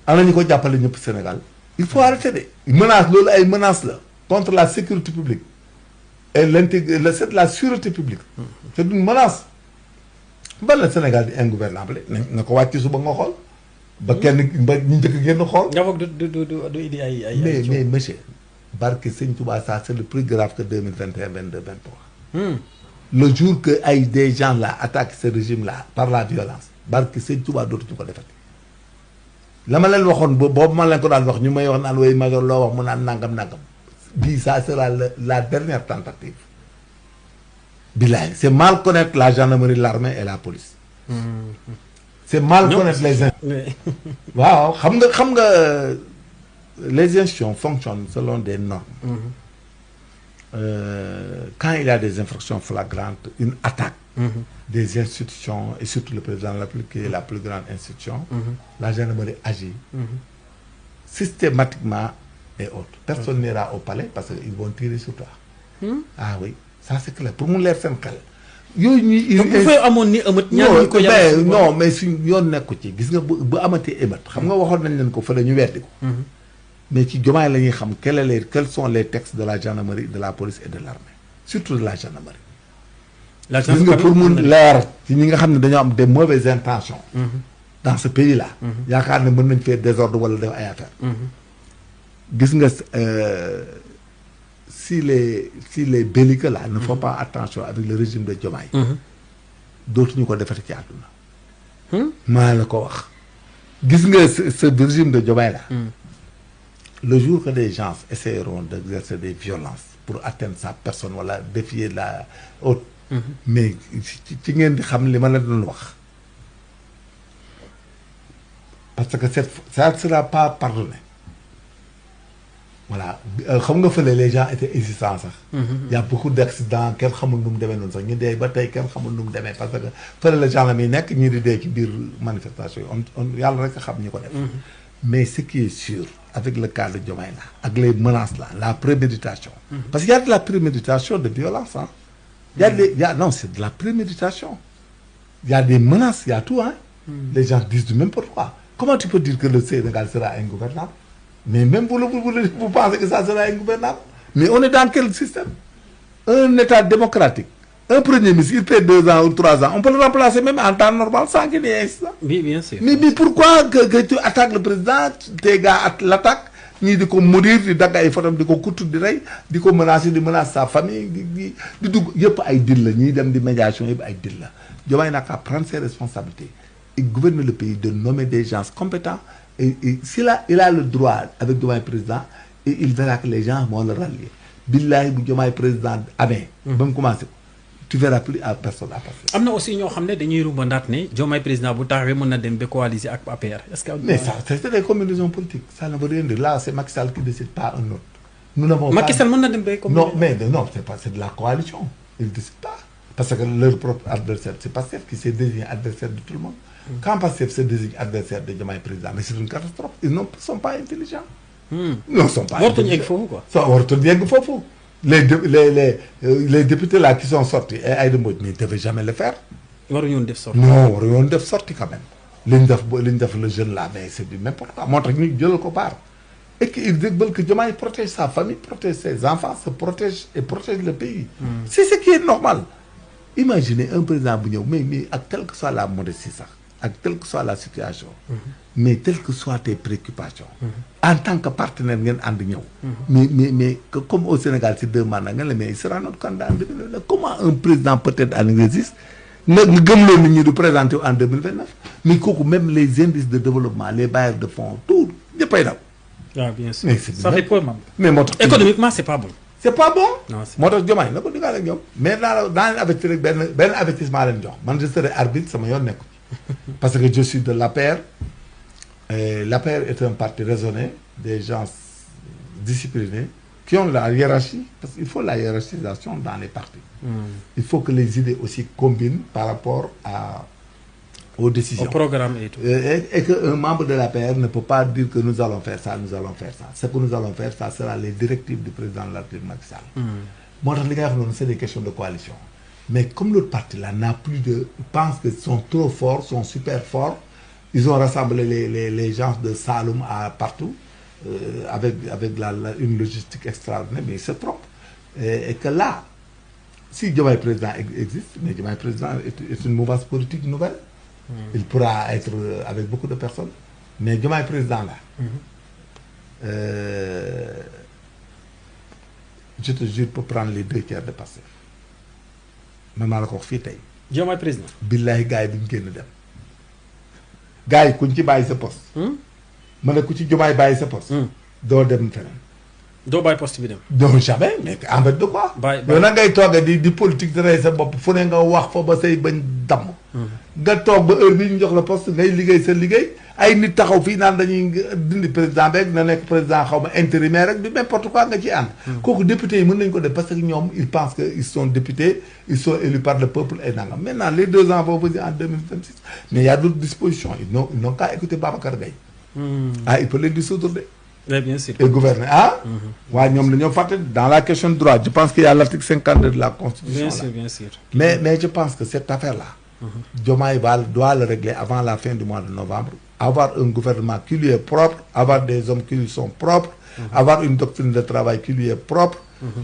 S12: am na ñu ko jàppale ñëpp Sénégal. il faut arrêter de. menace loolu ay menace la. contre la sécurité publique. et c'est de la sûreté publique. c'est une menace. ba la Sénégal di ingouvernable na ko wàcc suba nga xool. ba kenn ba ñu njëkk génn xool.
S13: nga foog du indi ay
S12: mais monsieur. barke Sëñ Touba ça c'est le plus grave que 2021 22 23. Le jour que ay des gens là attaquent ce régime là par la violence. barki sëñ Touba dootuñu ko defati la ma leen waxoon boobu ma leen ko daan wax ñu may wax naan way major loo wax mu naan nangam bii ça sera la dernière tentative bilaay c'est mal connaître la gendarmerie l'armée et la police c'est mal connaître les waaw xam nga les institutions fonctionnent selon des normes quand il y a des infractions flagrantes une attaque des institutions et surtout le président de la République qui est la plus grande institution la gendarmerie agit systématiquement et autres personne n'ira au palais parce que ils vont tirer sur toi ah oui ça c'est clair pour mu leer seen xel yooyu ñuy
S13: donc bu fay amoon ni ëmët ñaan ñu ko
S12: non mais suñ yoon nekku ci gis nga bu amatee émeute xam nga waxoon nañ leen ko fa ñu weddi ko mais ci Diomaye la ñuy xam quels sont les textes de la gendarmerie de la police et de l'armée surtout de la gendarmerie gis nga pour mu leer ci ñi nga xam ne dañoo am des mauvaises intentions dans ce pays là yaakaar ne mën nañ fee désordre wala def ay affaire gis nga si les belliqueux là ne font pas attention avec le régime de Diomaye dootuñu ko defati ci àdduna maa la ko wax gis nga ce régime de Diomaye là le jour que des gens essaieront d'exercer des violences pour atteindre sa personne wala défier la haute mais ci ngeen di xam li ma la doon wax parce que ça ne sera pas pardonné voilà xam nga fële les gens étaient hésitants sax y a beaucoup d'accidents kenn xamul nu mu demee noonu sax ñu dee ba tey kenn xamul nu mu demee parce que fële la gendarme yi nekk ñii di dee ci biir manifestation yi on yàlla rek a xam ñi ko def mais ce qui est sûr avec le cas de Diomaye là ak les menaces là la préméditation parce qu'il y a de la préméditation de violence hein non c'est de la préméditation il y a des menaces il y a tout hein les gens disent du n'importe quoi comment tu peux dire que le Sénégal sera ingouvernable mais même vous pensez que ça sera ingouvernable mais on est dans quel système un état démocratique un premier ministre il fait 2 ans ou 3 ans on peut le remplacer même en temps normal sans qu'il y ait incident
S13: oui bien sûr
S12: mais pourquoi que tu attaques le président tes gars l'attaquent ñii di ko maudire di dagg ay fotom di ko kuttu di rey di ko menacer di menacer sa famille di dugg yëpp ay dil la ñiy dem di médiation yëpp ay dil la Diomaye n'a qu'à prendre ses responsabilités et gouverner le pays de nommer des gens compétents et il a le droit avec Diomaye président et il verra que les gens vont le rallier billahi bu Diomaye président amee ba mu commencé tu verras plus à personne à passer.
S13: am na aussi ñoo xam ne dañuy rubandaat ne Diomaye président bu taxawee mën na dem ba coaliser ak APR est-ce que.
S12: mais ça c'est des combinaisons politiques ça ne veut rien dire là c'est Macky Sall qui décide pas un autre. nous n'avons pas
S13: Macky Sall mën na dem ba
S12: non mais non c'est de la coalition il décide pas parce que leur propre adversaire c'est Pastef qui s'est désigné adversaire de tout le monde. Quand Pastef se désigne adversaire de Diomaye président mais c'est une catastrophe ils ne sont pas intelligents. non sont pas
S13: waratuñu egg foofu quoi.
S12: waratuñu egg foofu. les députés là qui sont sortis et Aïda Mbodj mais ils ne devaient jamais le faire.
S13: waruñu woon def sortie.
S12: non waruñu woon def sortie quand même. li ñu def le jeune là mais c'est du n'importe quoi moo tax ñu jëlal ko part. et qu'ils veulent que Diomaye protège sa famille protège ses enfants se protège et protège le pays. C'est ce qui est normal. Imaginez un président bu ñëw mais ak quelle que soit la modestie sax ak quelle que soit la situation. mais telles que soient tes préoccupations. en tant que partenaire ngeen ànd ñëw. mais comme au Sénégal c'est 2 mandats nga ne mais il sera notre candidat en 2029 comment un président peut-être en exercice nga gëmloo nit ñi du présenter en 2029 mais kooku même les indices de développement les bailleurs de fonds tout ñëppay daw.
S13: ah bien sûr ça fait peur même.
S12: mais moo tax
S13: économiquement c'est pas bon.
S12: c'est pas bon.
S13: non
S12: moo tax Diomaye na ko digaale ak ñoom. mais daa leen avertir rek benn avertissement leen jox man je serai arbitre sama yoon nekk parce que je suis de l'APR. L'APR est un parti raisonné des gens disciplinés qui ont la hiérarchie parce qu'il faut la hiérarchisation dans les partis. Il faut que les idées aussi combinent par rapport aux décisions.
S13: Au programme et tout.
S12: Et qu'un membre de l'APR ne peut pas dire que nous allons faire ça, nous allons faire ça. Ce que nous allons faire, ça sera les directives du président de la République Macky Sall. Moi, dans les gars, c'est des questions de coalition. Mais comme l'autre parti là n'a plus de... pense qu'ils sont trop forts, sont super forts, ils ont rassemblé les gens de Saloum à partout, avec une logistique extraordinaire, mais ils se trompent. Et que là, si Diomaye président existe, mais Diomaye président est une mouvance politique nouvelle, il pourra être avec beaucoup de personnes. Mais Diomaye président là, je te jure pour prendre les 2 tiers de Pastef. Man maa la ko wax fii tey.
S13: Diomaye président.
S12: billahi gars yi duñ génn dem. gars yi kuñ ci bàyyi sa poste. ma ne ku ci Diomaye bàyyi sa poste. doo dem feneen.
S13: doo bàyyi poste bi dem.
S12: non jamais mais en fait de quoi. yow na ngay toogee di politique di rey sa bopp fu ne nga wax fa ba say bañ damm. nga toog ba heure bi ñu jox la poste ngay liggéey sa liggéey ay nit taxaw fii naan dañuy dindi président beeg na nekk président xaw ma intérimaire rek du n'importe quoi nga ci ànd. kooku député yi mën nañu ko def parce que ñoom ils pensent que ils sont députés ils sont élus par le peuple et nangam maintenant les 2 ans vont venir en 2026 mais il y a d'autres dispositions ils n'ont qu'à écouter Babacar Gaye. Il peut les dissoudre de.
S13: Oui, bien sûr.
S12: Et gouverner. Ouais, dans la question de droit, je pense qu'il y a l'article 52 de la Constitution.
S13: Bien sûr, bien sûr.
S12: Mais je pense que cette affaire-là, Diomaye doit le régler avant la fin du mois de novembre. Avoir un gouvernement qui lui est propre, avoir des hommes qui lui sont propres, avoir une doctrine de travail qui lui est propre,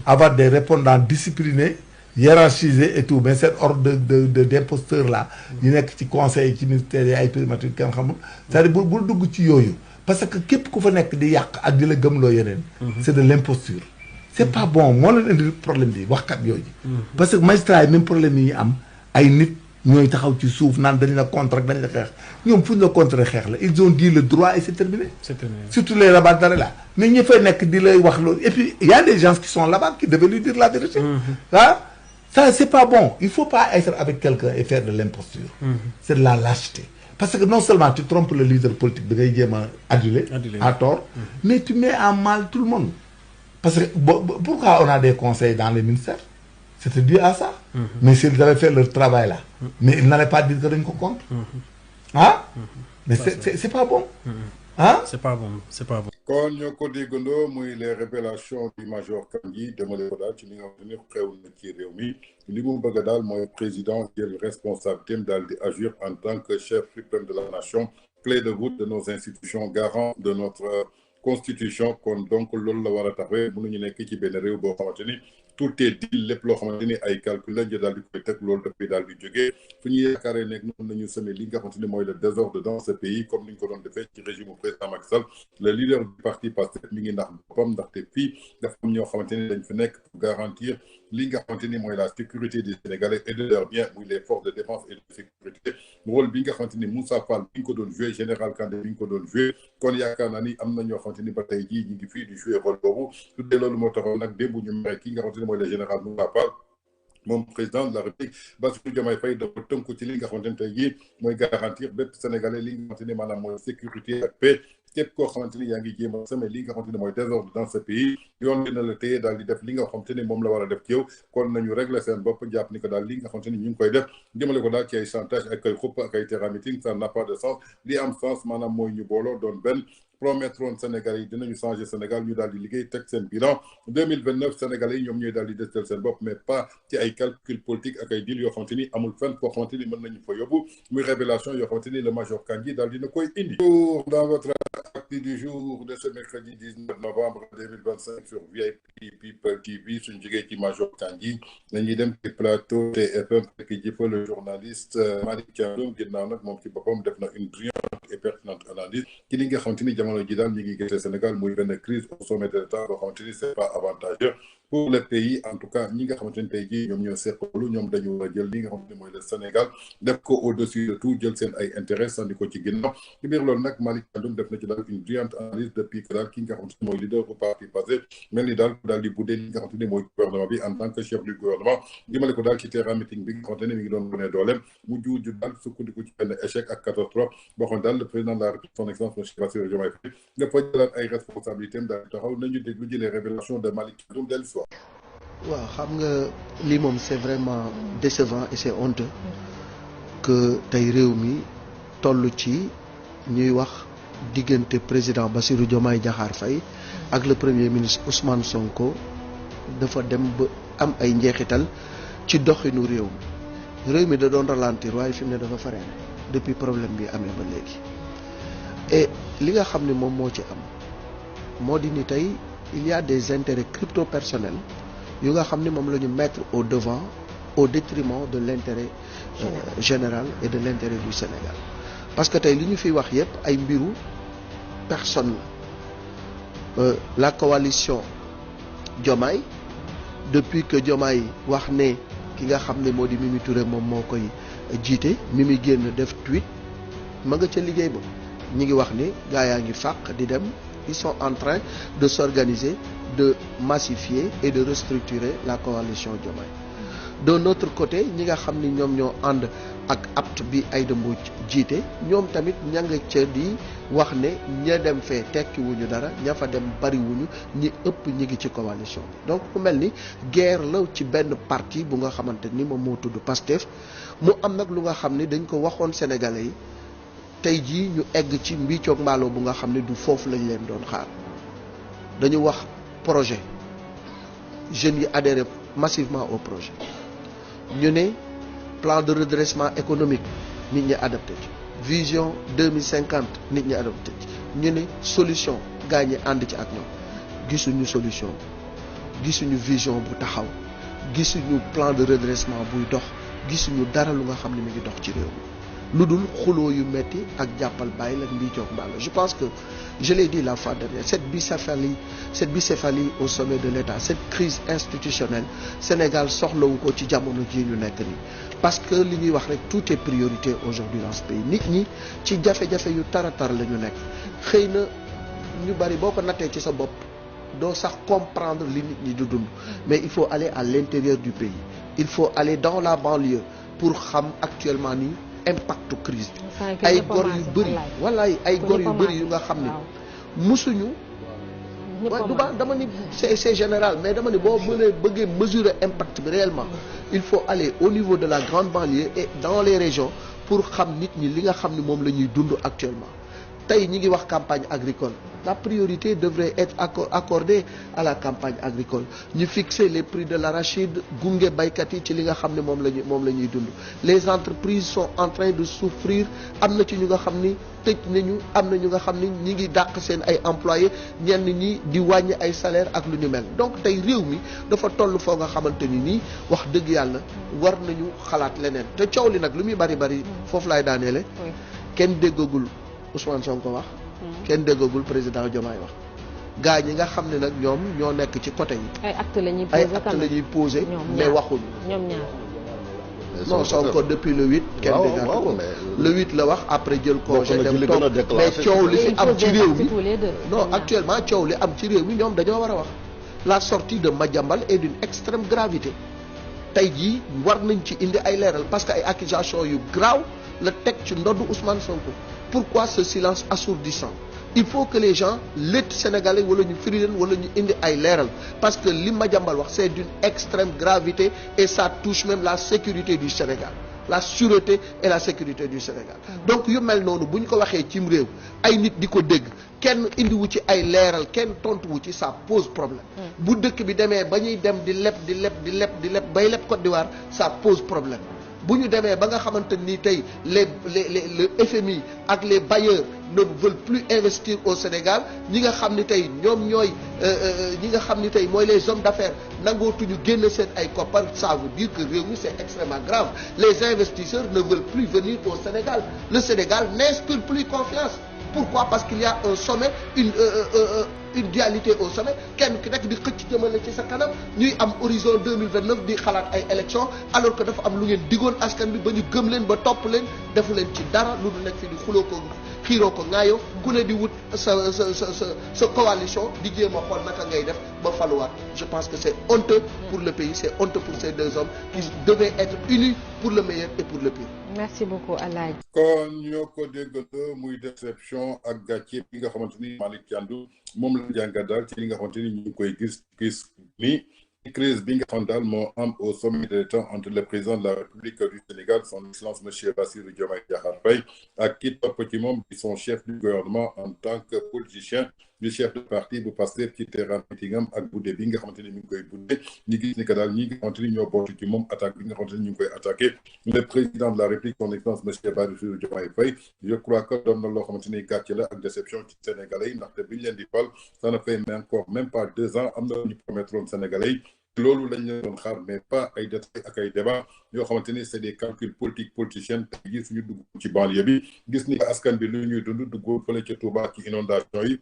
S12: avoir des répondants disciplinés, hiérarchisés et tout. Mais cet ordre d'imposteurs-là, il y a qui conseil, qui ministère, il y a primature, c'est-à-dire, parce que képp ku fa nekk di yàq ak di la gëmloo yeneen. c'est de l'imposture. c'est pas bon moo leen indi problème bi waxkat yooyu. parce que magistrat yi même problème yi am ay nit ñooy taxaw ci suuf naan dañ la contre ak dañ la xeex ñoom fu ñu la contre xeex la ils ont dit le droit et c'est terminé.
S13: c'est terminé
S12: surtout les rabat d'arrêt là mais ñi fay nekk di lay wax loolu et puis il y a des gens qui sont là-bas qui devaient lui dire la vérité. Ça c'est pas bon il faut pas être avec quelqu'un et faire de l'imposture. C'est de la lâcheté. Parce que non seulement tu trompes le leader politique de Gaïdjema adulé à tort, mais tu mets en mal tout le monde. Parce que pourquoi on a des conseils dans les ministères? C'était dû à ça. Mais s'ils avaient fait leur travail là, mais ils n'allaient pas dire que rien qu'on compte. Mais c'est pas bon.
S13: C'est pas bon, c'est pas bon.
S4: Kon ñoo ko déggandoo muy les révélations du major Kandji demale ko daal ci li nga xam ne xew na ci réew mi li mu bëgg daal mooy président jël responsabilité daal di agir en tant que chef suprême de la nation clé de voûte de nos institutions garant de notre constitution kon donc loolu la war a taxawee mënuñu nekk ci benn réew boo xamante ni tout est dit lépp loo xamante ni ay calcul la ñu daal di koy teg loolu dafay daal di jógee fu ñu yaakaaree nekk noonu nañu semer li nga xamante ni mooy le désordre dans ce pays comme ni ñu ko doon defee ci régime président Macky Sall le leader du parti Pastef mi ngi ndax boppam ndaxte fii dafa am ñoo xamante ni dañ fi nekk pour garantir li nga xamante ni mooy la sécurité des Sénégalais et de leurs biens muy les forces de défense et de sécurité rôle bi nga xamante ni Moussa Fall bi ñu ko doon joué général Kandé bi ñu ko doon joué kon yaakaar naa ni am na ñoo xamante ni ba tey jii ñu ngi fii di joué rôle boobu su dee loolu moo taxoon nag démb ñu mere ki nga xamante ni mooy le général Moussa Fall moom président de la République Bassirou Diomaye Faye dafa tënku ci li nga xamante ni tey jii mooy garantir bépp Sénégalais li nga xamante ni maanaam mooy sécurité ak paix képp koo xamante ni yaa ngi jéem a semé li nga xamante ni mooy désordre dans ce pays yoon dina la téye daal di def li nga xamante ni moom la war a def ci yow kon nañu régler seen bopp jàpp ni ko daal li nga xamante ni ñu ngi koy def jëmale ko daal ci ay chantage ak ay xupp ak ay terrain meeting ça n'a pas de sens li am sens maanaam mooy ñu booloo doon benn promettre woon Sénégalais yi dinañu changer Sénégal ñu daal di liggéey teg seen bilan 2029 Sénégalais yi ñoom ñooy daal di destel seen bopp mais pas ci ay calcul politique ak ay deal yoo xamante ni amul fenn foo xamante ni mën nañu fa yóbbu muy révélation yoo xamante ni le major Kandji daal dina koy indi. Dans votre acte du jour de ce mercredi 19 novembre 2025 sur VIP People TV suñu jógee ci major Kandji dañuy dem ci plateau TFM fekk ji fa le journaliste Malick Thiandoum ginnaaw nag moom ci boppam def na une brillante et pertinente analyse ci li nga xamante ni jamono ji daal ñu ngi gisee Sénégal muy benn crise au sommet de l'État boo xamante ni c'est pas avantageux pour le pays en tout cas ñi nga xamante ni tey jii ñoom ñoo seqalu ñoom dañu war a jël li nga xamante ni mooy le Sénégal def ko au-dessus de tout jël seen ay intérêt sandi ko ci ginnaaw ci biir loolu nag Malick Thiandoum def na ci daal une brillante analyse depuis que daal ki nga xamante ni mooy leader bu parti Pastef mel ni daal daal di buddee li nga xamante ni mooy gouvernement bi en tant que chef du gouvernement jëmale ko daal ci terrain meeting bi nga xamante ni mi ngi doon wane dooleem mu juuju daal sukkandiku ci benn échec ak 14-3 boo xam daal le président de la République son excellence monsieur Bassirou Diomaye Faye dafa jëlaat ay responsabilités am daal taxaw nañu déglu ji les révélations de Malick Thiandoum dellu soir.
S14: waaw xam nga lii moom c'est vraiment décevant et c'est honteux que tey réew mi toll ci ñuy wax diggante président Bassirou Diomaye Diakhar Faye ak le premier ministre Ousmane Sonko dafa dem ba am ay njeexital ci doxinu réew mi da doon ralentir waaye fi mu ne dafa faree depuis problème bi amee ba léegi et li nga xam ne moom moo ci am moo di ni tey il y a des intérêts crypto personnels yu nga xam ne moom la ñu mettre au devant au détriment de l'intérêt général et de l'intérêt du Sénégal parce que tey li ñu fiy wax yépp ay mbiru personne la coalition Diomaye depuis que Diomaye wax ne ki nga xam ne moo di Mimi Touré moom moo koy jiite Mimi génn def tweet ma nga ca liggéey ba ñi ngi wax ni gaa yaa ngi fàq di dem ils sont en train de s'organiser, de massifier et de restructurer la coalition Diomaye. D'un autre côté ñi nga xam ni ñoom ñoo ànd ak apt bi Aïda Mbodj jiite ñoom tamit ña nga ca di wax ne ña dem fee tekki wuñu dara ña fa dem bari wuñu ñi ëpp ñi ngi ci coalition bi donc mu mel ni guerre la ci benn parti bu nga xamante ni moom moo tudd Pastef mu am nag lu nga xam ni dañ ko waxoon sénégalais yi tey jii ñu egg ci mbiicoog mbaaloo bu nga xam ne du foofu lañ leen doon xaar dañu wax projet jeunes yi adhéré massivement au projet ñu ne plan de redressement économique nit ñi adapté ci vision 2050 nit ñi adapté ci ñu ne solution gaa ñi ànd ci ak ñoom gisuñu solution gisuñu vision bu taxaw gisuñu plan de redressement buy dox gisuñu dara lu nga xam ne mi ngi dox ci réew mi lu dul xuloo yu metti ak jàppal bàyyi la mbiicoog mbaalo je pense que je l'ai dit la fois dernière cette bicéphalie au sommet de l'État cette crise institutionnelle Sénégal soxlawu ko ci jamono ji ñu nekk nii parce que li ñuy wax rek tout est priorité aujourd'hui dans ce pays nit ñi ci jafe-jafe yu taratar la ñu nekk xëy na ñu bari boo ko nattee ci sa bopp doo sax comprendre li nit ñi di dund mais il faut aller à l'intérieur du pays il faut aller dans la banlieue pour xam actuellement nii impactu crise bi ay gor yu bëri wallaay ay gor yu bëri yu nga xam ne musuñu waaye du ba dama ni c'est général mais dama ni boo mënee bëggee mesurer impact bi réellement il faut aller au niveau de la grande banlieue et dans les régions pour xam nit ñi li nga xam ne moom la ñuy dund actuellement tey ñi ngi wax campagne agricole la priorité devrait être accordée à la campagne agricole ñu fixer les prix de l'arachide gunge baykat yi ci li nga xam ne moom la ñuy dund les entreprises sont en train de souffrir am na ci ñu nga xam ni tëj nañu am na ñu nga xam ni ñi ngi dàq seen ay employés ñenn ñi di wàññi ay salaire ak lu ñu mel donc tey réew mi dafa toll foo nga xamante ni nii wax dëgg yàlla war nañu xalaat leneen te coow li nag lu muy bari bari foofu laay daaneele kenn déggagul Ousmane Sonko wax kenn déggagul président Diomaye wax gaa ñi nga xam ne nag ñoom ñoo nekk ci côté yi
S15: ay actes la ñuy posé
S14: mais waxuñu
S15: ñoom ñaar
S14: non Sonko depuis le 8 kenn déggaat ko le 8 la wax après jël congé dem toog mais coow li fi am ci réew mi non actuellement coow li am ci réew mi ñoom dañoo war a wax la sortie de Madiambal est d'une extrême gravité tey jii war nañ ci indi ay leeral parce que ay accusations yu graaw la teg ci ndoddu Ousmane Sonko pourquoi ce silence assourdissant il faut que les gens les Sénégalais wala ñu firi leen wala ñu indi ay leeral parce que li Madiambal wax c'est d'une extrême gravité et ça touche même la sécurité du Sénégal la sûreté et la sécurité du Sénégal donc yu mel noonu bu ñu ko waxee cim réew ay nit di ko dégg kenn indiwu ci ay leeral kenn tontuwu ci ça pose problème bu dëkk bi demee ba ñuy dem di leb bay leb Côte d'Ivoire ça pose problème bu ñu demee ba nga xamante ni tey le FMI ak les bailleurs ne veulent plus investir au Sénégal ñi nga xam ni tey ñoom ñooy ñi nga xam ni tey mooy les hommes d'affaires nangootuñu génn seen ay koppar ça veut dire que réew mi c'est extrêmement grave les investisseurs ne veulent plus venir au Sénégal le Sénégal n'inspire plus confiance pourquoi parce qu'il y a un sommet une dualité au sommet kenn ki nekk di xëcc jëmale ci sa kanam ñuy am horizon 2029 di xalaat ay élections alors que dafa am lu ngeen digoon askan bi ba ñu gëm leen ba topp leen defu leen ci dara lu du nekk fi di xuloo ko xiiroo ko ŋaayoo ku ne di wut sa coalition di jéem a xool naka ngay def ba faluwaat je pense que c'est honteux pour le pays c'est honteux pour ces deux hommes qui devaient être unis pour le meilleur et pour le pire.
S15: Merci beaucoup Alaaji.
S4: kon ñoo ko déggandoo muy déception ak gàcce bi nga xamante ni Malick Thiandou moom la jàngat daal ci li nga xamante ni ñu ngi koy gis ni crise bi nga xam daal moo am au sommet de l'État entre le président de la République du Sénégal son excellence monsieur Bassirou Diomaye Diakhar Faye ak ki topp ci moom di son chef du gouvernement en tant que politicien du chef de parti bu Pastef ci terrain meeting am ak budde bi nga xamante ni mi ngi koy budde ñu gis ni que daal ñi nga xamante ni ñoo bootu ci moom attaque bi nga xamante ni ñu ngi koy attaqué le président de la République son excellence monsieur Bassirou Diomaye Faye je crois que doon na loo xamante ni gàcce la ak déception ci Sénégalais yi ndaxte bi ñu leen di fal ça ne fait encore même pas 2 ans am na ñu promettroon Sénégalais yi loolu lañ leen doon xaar mais pas ay détails ak ay débat yoo xamante ni c'est des calculs politiciens te gis ñu dugg ci banlieue bi gis ni askan bi lu ñuy dund duggoon fële ca Touba ci inondation yi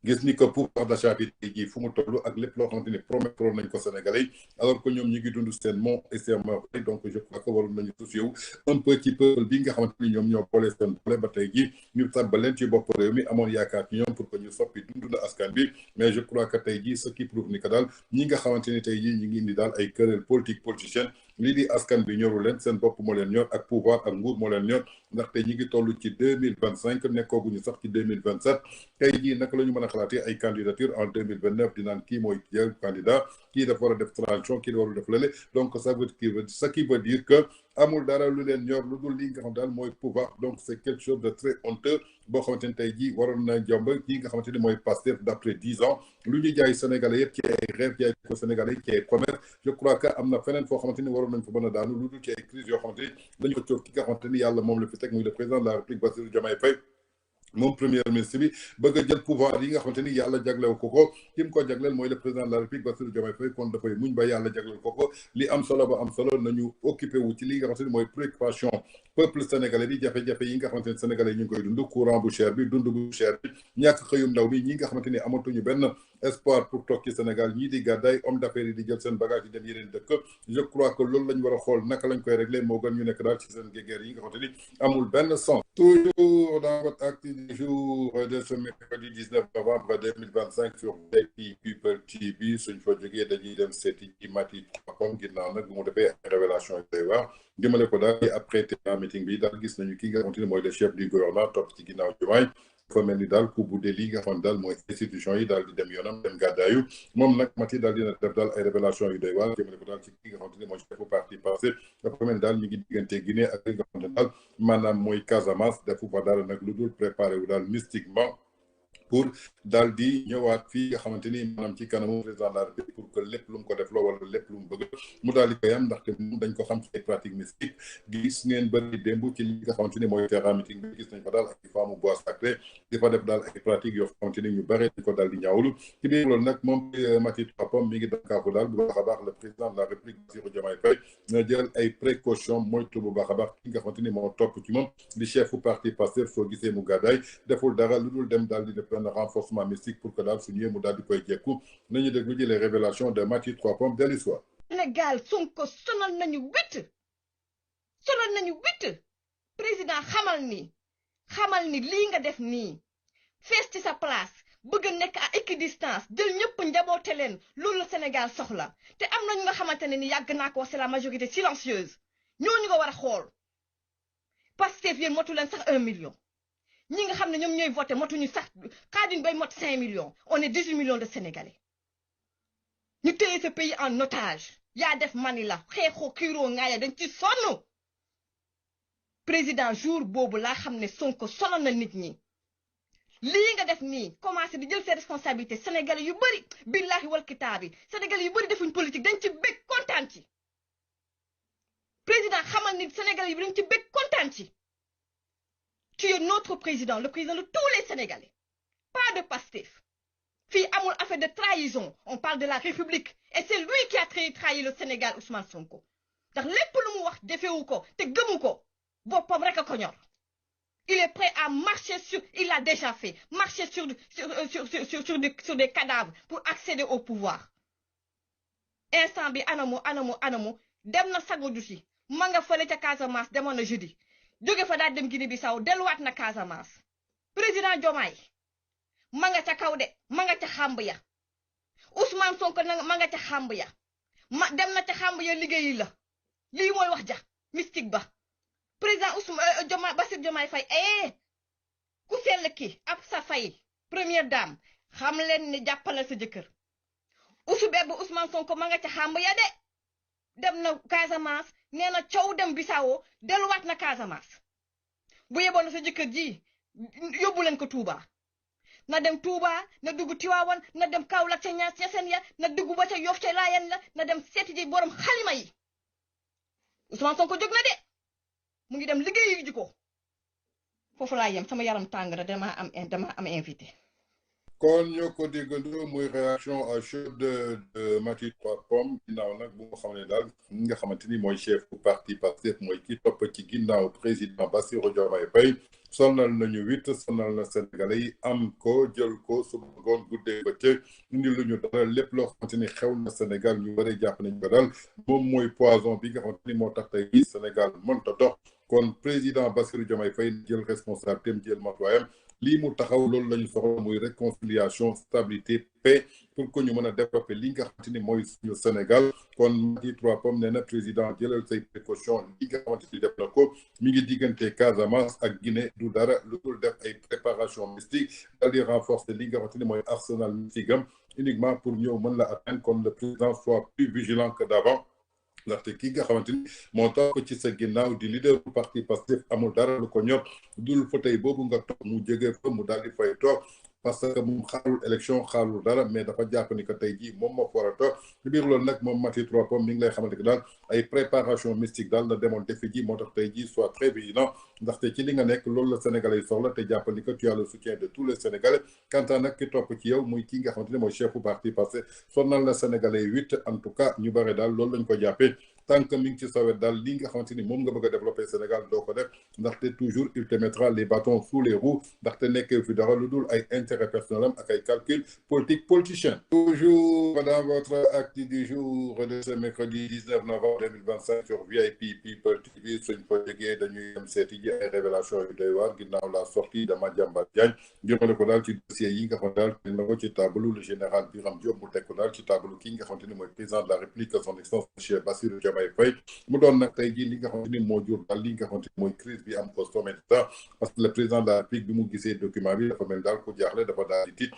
S4: gis ni que pouvoir d'achat bi tey jii fu mu toll ak lépp loo xamante ni promettre nañ ko Sénégalais alors que ñoom ñi ngi dund seen mont et seen merveilles donc je crois que waroon nañu soucier wu un peu ci peuple bi nga xamante ni ñoom ñoo boole seen doole ba tey jii ñu tàbbal leen ci bopp réew mi amoon yaakaar ci ñoom pour que ñu soppi dund askan bi mais je crois que tey jii ce qui prouve ni que daal ñi nga xamante ni tey jii ñi ngi indi daal ay querelle politique politicienne lii di askan bi ñoru leen seen bopp moo leen ñor ak pouvoir ak nguur moo leen ñor ndaxte ñi ngi toll ci 2025 nekkooguñu sax ci 2027 tey jii naka la ñu mën a xalaatee ay candidature en 2029 di naan kii mooy jël candidat kii dafa war a def transition kii dafa war a def lële donc ça veut ce qui veut dire que amul dara lu leen ñor lu dul li nga xam daal mooy pouvoir donc c'est quelque chose de très honteux boo xamante ni tey jii waroon na jomb kii nga xamante ni mooy Pastef d'après 10 ans lu ñu jaay Sénégalais yëpp ci ay rêve jaay ko Sénégalais ci ay promesse je crois que am na feneen foo xamante ni waroon nañ fa mën a daanu lu dul ci ay crise yoo xamante ni dañu ko coow ki nga xamante ni yàlla moom la fi teg muy le président de la République Bassirou Diomaye Faye moom premier ministre bi bëgg a jël pouvoir yi nga xamante ni yàlla jaglew ko ki mu ko jagleel mooy le président de la République Bassirou Diomaye Faye kon dafay muñ ba yàlla jagleel ko li am solo ba am solo nañu occupé wu ci li nga xamante ni mooy préoccupation peuple sénégalais bi jafe-jafe yi nga xamante ni sénégalais yi ñu ngi koy dund courant bu cher bi dund bu cher bi ñàkk xëyum ndaw bi ñi nga xamante ni amatuñu benn espoir pour toog ci Sénégal ñii di gàddaay homme d'affaires yi di jël seen bagage yi dem yeneen dëkk je crois que loolu lañ war a xool naka lañ koy régler moo gën ñu nekk daal ci seen guerre yi nga xamante ni amul benn sens. Toujours dans votre acte du jour de ce mercredi 19 novembre 2025 sur VIP People TV suñ fa jógee dañuy dem seeti ci Maty Pom ginnaaw nag bu mu defee révélation yi day wax jëmale ko daal après meeting bi daal gis nañu ki nga xamante ni mooy le chef du gouvernement topp ci ginnaaw Diomaye dafa mel ni daal ku budde lii nga xam daal mooy institution yi daal di dem yoonam dem gàddaayu moom nag Maty daal dina def daal ay révélation yu doy waar jëmale ko daal ci ki nga xamante ni mooy chefu parti passé dafa mel ni daal ñu ngi diggante Guinée ak li nga xamante ne daal maanaam mooy Casamance defu fa dara nag lu dul préparé wu daal mystiquement pour daal di ñëwaat fii nga xamante ni maanaam ci kanamu président de la République pour que lépp lu mu ko def loo wala lépp lu mu bëgg mu daal di koy am ndaxte moom dañ ko xam ci ay pratique mystique gis ngeen bëri démb ci li nga xamante ni mooy terrain meeting bi gis nañ fa daal ay femme bois sacré di fa def daal ay pratiques yoo xamante ni ñu bëri dañ ko daal di ñaawlu ci biir loolu nag moom Maty Pom mi ngi dankaafu daal bu baax a baax le président de la République Bassirou Diomaye Faye na jël ay précautions moytu bu baax a baax ki nga xamante ni moo topp ci moom di chefu parti Pastef soo gisee mu gàddaay deful dara lu dul dem daal di def renforcement mystique pour que daal su ñëwee mu daal di koy jekku nañu déglu ji les révélations de Maty Pom de l'histoire.
S16: Sénégal Sonko sonal nañu witt président xamal ni lii nga def nii fees ci sa place bëgg a nekk à équidistance jël ñëpp njaboote leen loolu la Sénégal soxla te am na ñu nga xamante ne ni yàgg naa ko wax c'est la majorité silencieuse ñooñu nga war a xool Pastef yéen motu leen sax 1 million. ñi nga xam ne ñoom ñooy voté motuñu sax xaajuñ bay mot 5 millions on est 18 millions de Sénégalais ñu téye ce pays en otage yaa def mani la xeexoo xiiroo ngaaya dañ ci sonn président jour boobu laa xam ne Sonko sonal na nit ñi lii nga def nii commencé di jël ses responsabilités Sénégalais yu bëri billahi wal kitaabi Sénégalais yu bëri defuñ politique dañ ci bég kontaan ci président xamal ni Sénégalais yi dañ ci bég kontaan ci. Tu es notre président, le président de tous les Sénégalais. Pas de Pastef. Fille amul affaire de trahison. On parle de la République. Et c'est lui qui a trahi le Sénégal, Ousmane Sonko. Donc, lépp lu mu wax defewu ko te gëmu ko boppam rek a ko ñor. Il est prêt à marcher sur, il l'a déjà fait, marcher sur des cadavres pour accéder au pouvoir. Instant bi anamu dem na sagodu si ma nga fële ca Casamance demoon na jeudi. jóge fa daal dem Guinée Bissau delluwaat na Casamance président Diomaye ma nga ca kaw de ma nga ca xàmb ya Ousmane Sonko ma nga ca xàmb ya dem na ca xàmb ya liggéeyi la lii mooy wax ja mystique ba président Ousmane Diomaye Bassirou Diomaye Faye ku sell ki ab sa fay première dame xam leen ni jàppale sa jëkkër Ousmane Sonko ma nga ca xàmb ya de dem na Casamance nee na coow dem Bissau delluwaat na Casamance bu yeboon na sa jëkkër ji yóbbu leen ko Touba na dem Touba na dugg Tiwaawan na dem Kaolack ca Ñaseen ya na dugg ba ca Yoff ca Laayeen la na dem seeti ji borom xalima yi Ousmane Sonko jóg na de mu ngi dem liggéeyi ji ko foofu laa yem sama yaram tàng na dama am invité.
S4: kon ñoo ko déggandoo muy réaction à chaud de Maty Trois Pommes ginnaaw nag bu nga xam ne daal ñi nga xamante ni mooy chef bu parti Pastef mooy ki topp ci ginnaaw président Bassirou Diomaye Faye sonal nañu 8 sonal na Sénégalais yi am ko jël ko suba ngoon guddee bëccëg indi lu ñu dara lépp loo xamante ni xew na Sénégal ñu bëri jàpp nañ ko daal moom mooy poison bi nga xamante ni moo tax tey jii Sénégal mënta dox kon président Bassirou Diomaye Faye jël responsabilité am jël matuwaayam lii mu taxaw loolu la ñu soxla muy réconciliation stabilité paix pour que ñu mën a développer li nga xamante ni mooy suñu Sénégal kon Maty Trois Pommes nee na président jëlal say précaution li nga xamante ni def na ko mi ngi diggante Casamance ak Guinée du dara lu dul def ay préparation mystique daal di renforcer li nga xamante ni mooy arsenal mystique am uniquement pour ñëw mën la atteindre kon le président soit plus vigilant que d'avant ndaxte kii nga xamante ni moo topp ci sa ginnaaw di leader bu parti Pastef amul dara lu ko ñor dul fa tey boobu nga toog mu jógee fa mu daal di fay toog parce que moom xaarul élection xaarul dara mais dafa jàpp ni que tey jii moom moo war a toog ci biir loolu nag moom Maty Trois Pommes mi ngi lay xamante que daal ay préparation mystique daal la demoon defi ji moo tax tey jii soit très vigilant ndaxte ci li nga nekk loolu la Sénégalais yi soxla te jàpp ni que tu as le soutien de tous les Sénégalais quant à nag ki topp ci yow muy kii nga xamante ne mooy chef bu parti parce que sonal na Sénégalais yi 8 en tout cas ñu bare daal loolu lañ ko jàppee tant que mi ngi ci sawet daal li nga xamante ni moom nga bëgg a développer Sénégal doo ko def ndaxte toujours il te mettra les bâtons sous les roues ndaxte nekkee fi dara lu dul ay intérêt personnel am ak ay calcul politique politicien. Toujours dans votre acte du jour de ce mercredi 19 novembre 2025 sur VIP People TV suñ ko jógee dañuy dem seeti ji ay révélation yu doy waar ginnaaw la sortie de Madiambal Diagne jëmale ko daal ci dossier yi nga xamante daal na ko ci tableau le général Birame Diop mu teg ko daal ci tableau ki nga xamante ni mooy président de la République son excellence monsieur Bassirou Diomaye Faye mu doon nag tey jii li nga xamante ni moo jur daal li nga xamante ni mooy crise bi am au sommet d'État parce que le président de la République bi mu gisee document bi dafa mel daal ku jaaxle dafa daal di tiit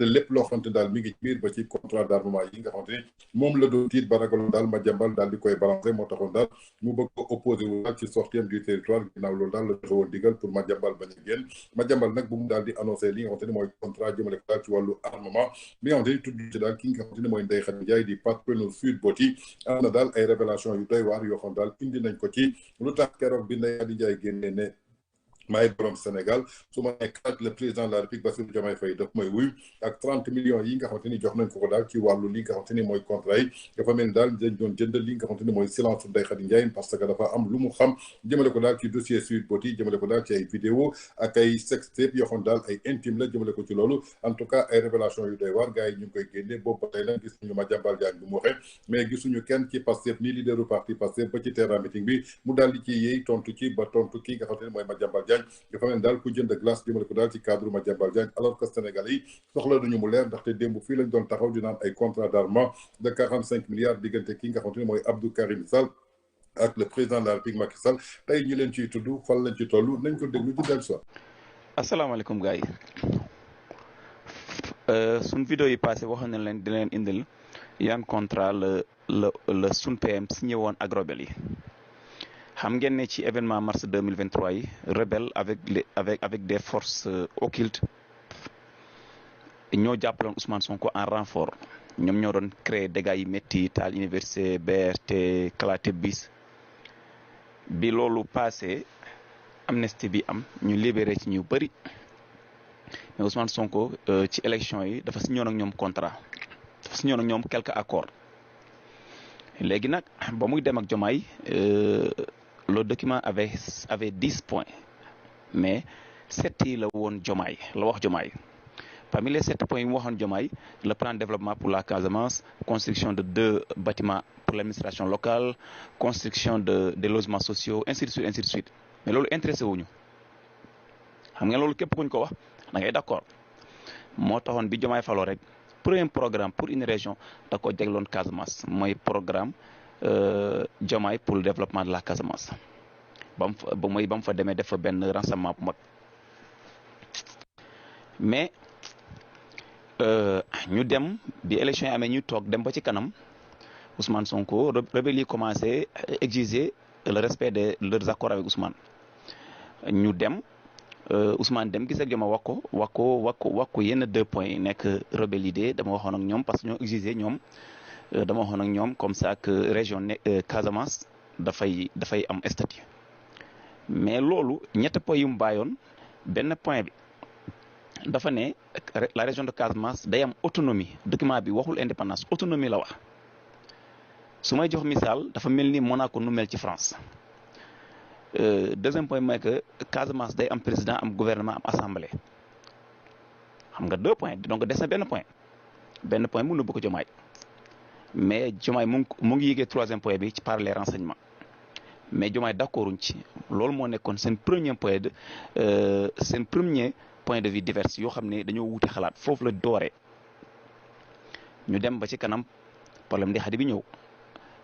S4: te lépp loo xamante daal mi ngi biir ba ci contrat d'armement yi nga xamante ni moom la doon tiit ba ragaloon daal Madiambal daal di koy balancer moo taxoon daal mu bëgg ko opposé wu daal ci sortie du territoire ginnaaw loolu daal la joxe woon digal pour Madiambal bañ a génn Madiambal nag bu mu daal di annoncé li nga xamante ni mooy contrat jëmale ko daal ci wàllu armement bi nga xamante ni tudd ci daal ki nga xamante ni mooy Ndeye Khady Ndiaye di patron Sweet Beauty am na daal ay révélation yu doy waar yoo xam daal indi nañ ko ci lu tax keroog bi Ndeye Khady Ndiaye génnee ne maay borom Sénégal su ma nekk ak le président de la République Bassirou Diomaye Faye daf may wuyu ak 30 millions yi nga xamante ni jox nañ ko daal ci wàllu li nga xamante ni mooy contrat yi dafa mel ni daal dañ doon jënd li nga xamante ni mooy silence Ndeye Khady Ndiaye parce que dafa am lu mu xam jëmale ko daal ci dossier Sweet Beauty jëmale ko daal ci ay vidéo ak ay sextape yoo xam daal ay intime la jëmale ko ci loolu en tout cas ay révélation yu doy waar gars yi ñu ngi koy génne boobu ba tey nag gis nañu Madiambal Diagne bi mu waxee mais gisuñu kenn ci Pastef ni leaderu parti Pastef ba ci terrain meeting bi mu daal di ci yéey tontu ci ba tontu kii nga xamante ni mooy Madiambal Diagne dafa mel daal ku jënd glace jëmale ko daal ci cadre Madiambal Diagne alors que Sénégalais yi soxla nañu mu leer ndaxte démb fii lañ doon taxaw di naan ay contrat d'armement de 45 milliards diggante ki nga xamante ni mooy Abdou Karim Sall ak le président de la République Macky Sall tey ñu leen ciy tudd fan lañ ci toll nañ ko déglu ci dellu soit.
S17: asalaamaaleykum gars yi suñ vidéo yi passé waxoon nañ leen di leen indil yan contrat la suñ PM signé woon ak rebelle yi. xam ngeen ne ci événement mars 2023 yi rebelle avec des forces occultes ñoo jàppaloon Ousmane Sonko en renfort ñoom ñoo doon créer dégâts yi métti taal université BRT kalaate bis bi loolu passé amnistie bi am ñu libéré ci ñu bëri mais Ousmane Sonko ci élection yi dafa signé ak ñoom contrat dafa signé ak ñoom quelques accords léegi nag ba muy dem ak Diomaye le document avait 10 points mais 7 yi la woon Diomaye la wax Diomaye parmi les 7 points yi mu waxoon Diomaye le plan de développement pour la Casamance construction de 2 bâtiments pour l'administration locale construction des logements sociaux ainsi de suite mais loolu intéressé wuñu xam nga loolu képp kuñ ko wax da ngay d'accord moo taxoon bi Diomaye faloo rek premier programme pour une région da ko jagloon Casamance mooy programme Diomaye pour le développement de la Casamance ba mu fa demee def fa benn rassemblement bu mag mais ñu dem bi élection yi amee ñu toog dem ba ci kanam Ousmane Sonko rebelle yi commencé exiger le respect de leurs accords avec Ousmane ñu dem Ousmane dem gis ak Diomaye wax ko yenn 2 points yi nekk rebelle yi de dama waxoon ak ñoom parce que ñoo exiger ñoom. dama waxoon ak ñoom comme ça que région Casamance dafay am statut mais loolu ñetti points yu mu bàyyoon benn point bi dafa ne la région de Casamance day am autonomie document bi waxul indépendance autonomie la wax su may jox misaal dafa mel ni Monaco nu mel ci France deuxième point mooy que Casamance day am président am gouvernement am assemblée xam nga 2 points donc des na benn point mu nëbb ko Diomaye mais Diomaye mu ngi yéegee 3e point bi ci par les renseignements mais Diomaye d'accorduñ ci loolu moo nekkoon seen premier point de vue divers yoo xam ne dañoo wuute xalaat foofu la dooree ñu dem ba ci kanam problème Ndeye Khady bi ñëw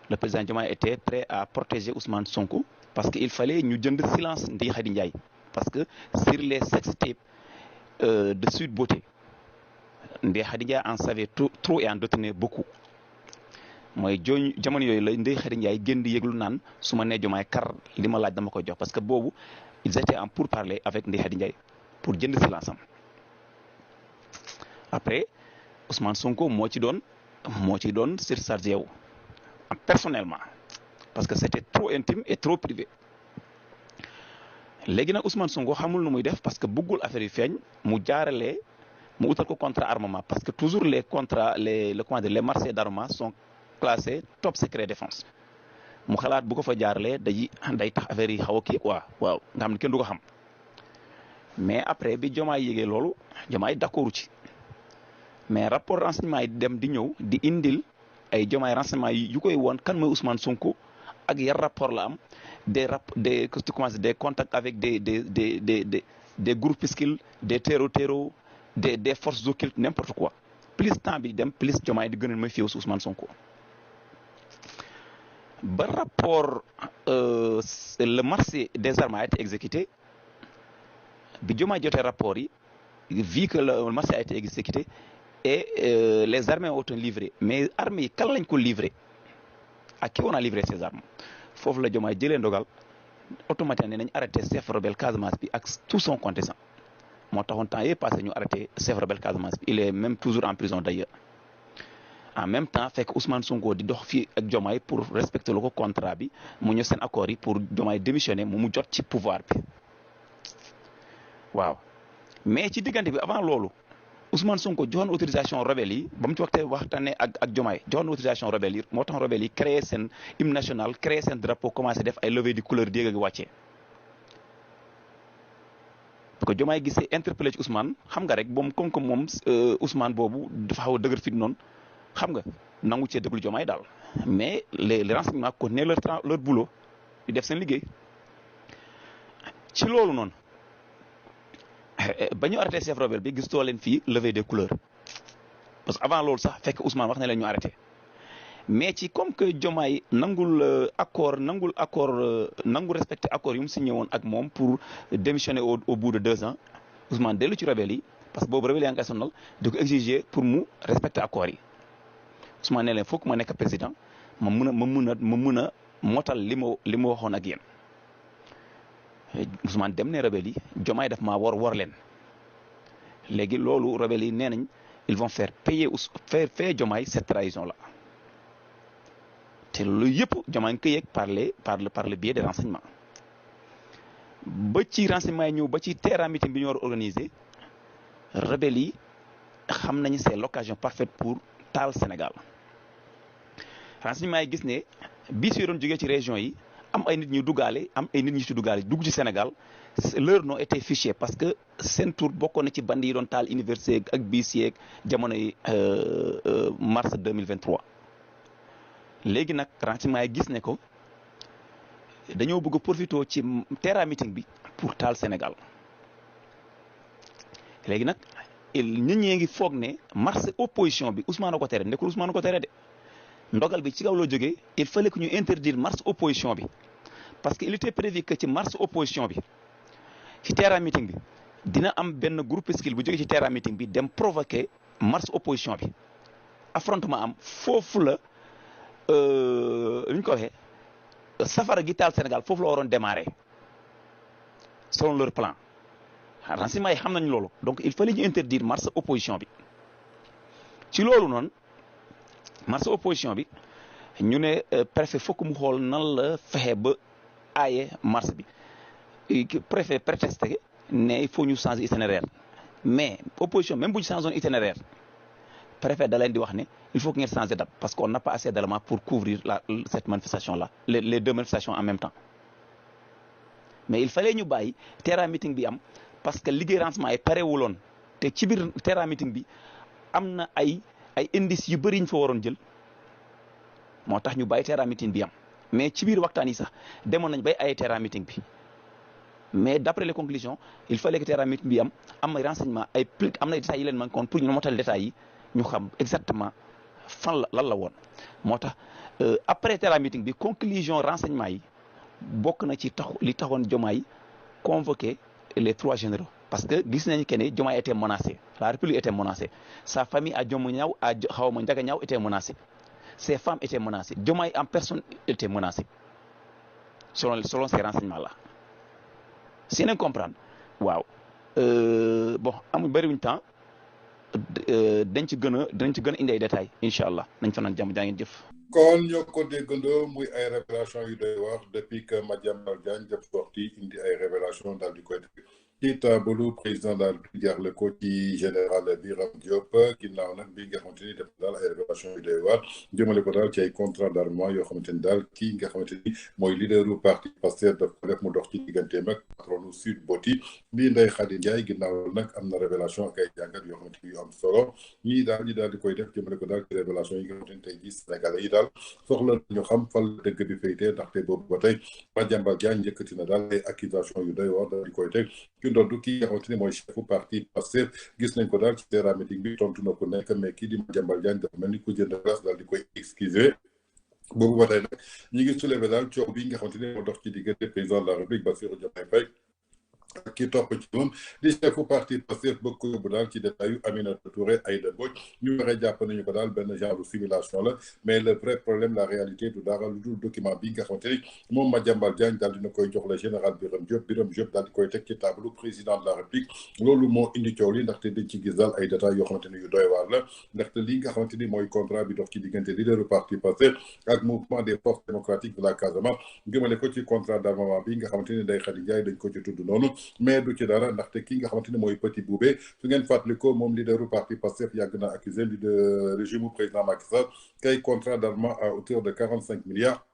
S17: le président Diomaye était prêt à protéger Ousmane Sonko parce que il fallait ñu jënd silence Ndeye Khady Ndiaye parce que sur les sextapes de Sweet Beauté Ndeye Khady Ndiaye en savait trop et en détenait beaucoup mooy jooñ jamono yooyu la Ndeye Khady Ndiaye génn di yëglu naan su ma nee Diomaye kar li ma laaj dama koy jox parce que boobu ils étaient en pourparlers avec Ndeye Khady Ndiaye pour jënd silence am après Ousmane Sonko moo ci doon surchargé wu personnellement parce que c'était trop intime et trop privé léegi nag Ousmane Sonko xamul nu muy def parce que bëggul affaire yi feeñ mu utal ko contrat armement parce que toujours les contrats les marchés d'armement sont classés top secret défense mu xalaat bu ko fa jaaralee day tax affaire yi xaw a kii quoi waaw nga xam ne kenn du ko xam mais après bi Diomaye yégee loolu Diomaye d'accordu ci mais rapport renseignement yi dem di ñëw di indil ay Diomaye renseignement yi yu koy woon kan mooy Ousmane Sonko ak yan rapport la am des contacts avec des groupuscules des terror des forces occultes n'importe quoi plus temps bi dem plus Diomaye di gën a may fiyewu si Ousmane Sonko ba rapport le marché des armes a été exécuté bi Diomaye jotee rapport yi vu que le marché a été exécuté et les armées ont été livrées mais armées yi kan lañ ko livré à qui on a livré ces armes foofu la Diomaye jëlee ndogal automatiquement ne nañ arrêté chef rebelle Casamance bi ak tout son contingent moo taxoon temps yii passé ñu arrêté chef rebelle Casamance bi il est même toujours en prison d'ailleurs en même temps fekk Ousmane Sonko di dox fii ak Diomaye pour respecter lu ko contrat bi mu ñëw seen accord yi pour Diomaye démissionner mu jot ci pouvoir bi waaw mais ci diggante bi avant loolu Ousmane Sonko joxoon autorisation rebelle yi ba mu ci waxtaanee ak Diomaye joxoon autorisation rebelle yi moo tax rebelle yi créé seen hymne national créé seen drapeau commencé def ay levée de couleur di yéeg ak wàccee parce que Diomaye gisee interpellé ci Ousmane xam nga rek moom comme moom Ousmane boobu dafa xaw a dëgër fit noonu xam nga nangu cee déglu Diomaye daal mais les renseignements continuent leur boulot di def seen liggéey ci loolu noonu ba ñu arrêté chef rebelle bi gistoo leen fii levée des couleurs parce que avant loolu sax fekk Ousmane wax ne leen ñu arrêté mais ci comme que Diomaye nangu respecté accord yu mu signé woon ak moom pour démissionner au bout de 2 ans Ousmane dellu ci rebelle yi parce que boobu rebelle yaa ngi koy sonal di ko exiger pour mu respecter accord yi Ousmane ne leen foog ma nekk président ma mun a motal li ma waxoon ak yéen Ousmane dem ne rebelle yi Diomaye daf maa war leen léegi loolu rebelle yi nee nañ ils vont faire payer Diomaye cette trahison là te loolu yëpp Diomaye nga koy yëg par le biais des renseignements ba ci renseignement yi ñëw ba ci terrain meeting bi ñu war a organiser rebelle yi xam nañu c'est l'occasion parfaite pour taal Sénégal renseignement yi gis ne bis yi doon jógee ci région yi am ay nit ñu duggaale dugg ci Sénégal leur nom était fiché parce que seen tour bokkoon na ci band yi doon taal université ak bis yeeg jamono yi mars 2023 léegi nag renseignement yi gis ne ko dañoo bëgg a profité ci terrain meeting bi pour taal Sénégal léegi nag nit ñee ngi foog ne marche opposition bi Ousmane a ko tere nekkul Ousmane a ko tere de ndogal bi ci kaw la jógee il fallait que ñu interdire marche opposition bi parce que il était prévu que ci marche opposition bi ci terrain meeting bi dina am benn groupuscule bu jógee ci terrain meeting bi dem provoquer marche opposition bi affrontement am foofu la lu ñu ko waxee safara gi taal Sénégal foofu la waroon démarrer selon leur plan renseignement yi xam nañ loolu donc il fallait ñu interdire marche opposition bi ci loolu noonu marche opposition bi ñu ne préfet fokk mu xool nan la fexe ba aaye marche bi préfet prétexte ne il faut ñu changer itinéraire mais opposition même bu ñu changé itinéraire préfet da leen di wax ne il faut que ngeen changer date parce qu'on n'a pas assez d'éléments pour couvrir cette manifestation là les deux manifestations en même temps mais il fallait ñu bàyyi terrain meeting bi am parce que liggéey renseignement yi parewuloon te ci biir terrain meeting bi am na ay indices yu bëri ñu fa waroon jël moo tax ñu bàyyi terrain meeting bi am mais ci biir waxtaan yi sax demoon nañ bay ay terrain meeting bi mais d'après les conclusions il fallait que terrain meeting bi am ay renseignement am na ay détails yi leen manquoon pour ñu motal détails yi ñu xam exactement fan la lan la woon moo tax après terrain meeting bi conclusion renseignement yi bokk na ci li taxoon Diomaye convoqué les 3 généraux parce que gis nañu que ne Diomaye était menacé la République était menacée sa famille à Diomou-Niaw à xawma Ndiaga-Niaw était menacée ses femmes étaient menacées Diomaye en personne était menacé selon ces renseignements là si ngeen comprendre waaw bon amuñ bëriwuñ temps dañ ci gën a indi ay détails incha allah nañ fa naan jàmm jaa ngeen jëf.
S4: kon ñoo ko déggandoo muy ay révélation yu doy wax depuis que Madiambal Diagne def sorti indi ay révélation daal di koy ci taabalu président daal di jaarle ko ci général Birame Diop ginnaaw nag bi nga xamante ni def daal ay révélation yu doy waar jëmale ko daal ci ay contrat d'armement yoo xamante ni daal kii nga xamante ni mooy leaderu parti Pastef daf ko def mu dox ci digganteem ak patronu Sud Boti di Ndeye Khady Ndiaye ginnaaw nag am na révélation ak ay jàngat yoo xamante ni yu am solo ñii daal ñi daal di koy def jëmale ko daal ci révélation yi nga xamante ni tey jii Sénégalais yi daal soxla ñu xam fan la dëgg bi féetee ndaxte boobu ba tey Madiambal Diagne njëkkati na daal ay accusation yu doy waar daal di koy teg ci ndoddu kii nga xamante ni mooy chefu parti Pastef gis nañ ko daal ci terrain meeting bi tontu na ko nekk mais kii di Madiambal Diagne dafa mel ni ku jënd glace daal di koy excuser boobu ba tey nag ñi ngi soulever daal coow bi nga xamante ni moo dox ci diggante président de la République Bassirou Diomaye Faye ki topp ci moom di chefu parti Pastef bëgg ko yóbbu daal ci détail yu Aminata Touré Aïda Mbodj ñu waxee jàpp nañu ko daal benn genre simulation la mais le vrai problème la réalité du dara lu dul document bi nga xamante ni moom Madiambal Diagne daal dina koy jox le général Birame Diop daal di koy teg ci table président de la République loolu moo indi coow li ndaxte dañ ci gis daal ay détails yoo xamante ni yu doy waar la ndaxte li nga xamante ni mooy contrat bi dox ci diggante leaderu parti Pastef ak mouvement des forces démocratiques de la Casamance jëmale ko ci contrat d'armement bi nga xamante ni Ndeye Khady Ndiaye dañ ko ci tudd noonu mais du ci dara ndaxte ki nga xamante ni mooy Petit Boubé su ngeen fàttalikoo moom leaderu parti Pastef yàgg na accusé de régime président Macky Sall kay contrat d'armement à hauteur de 45 milliards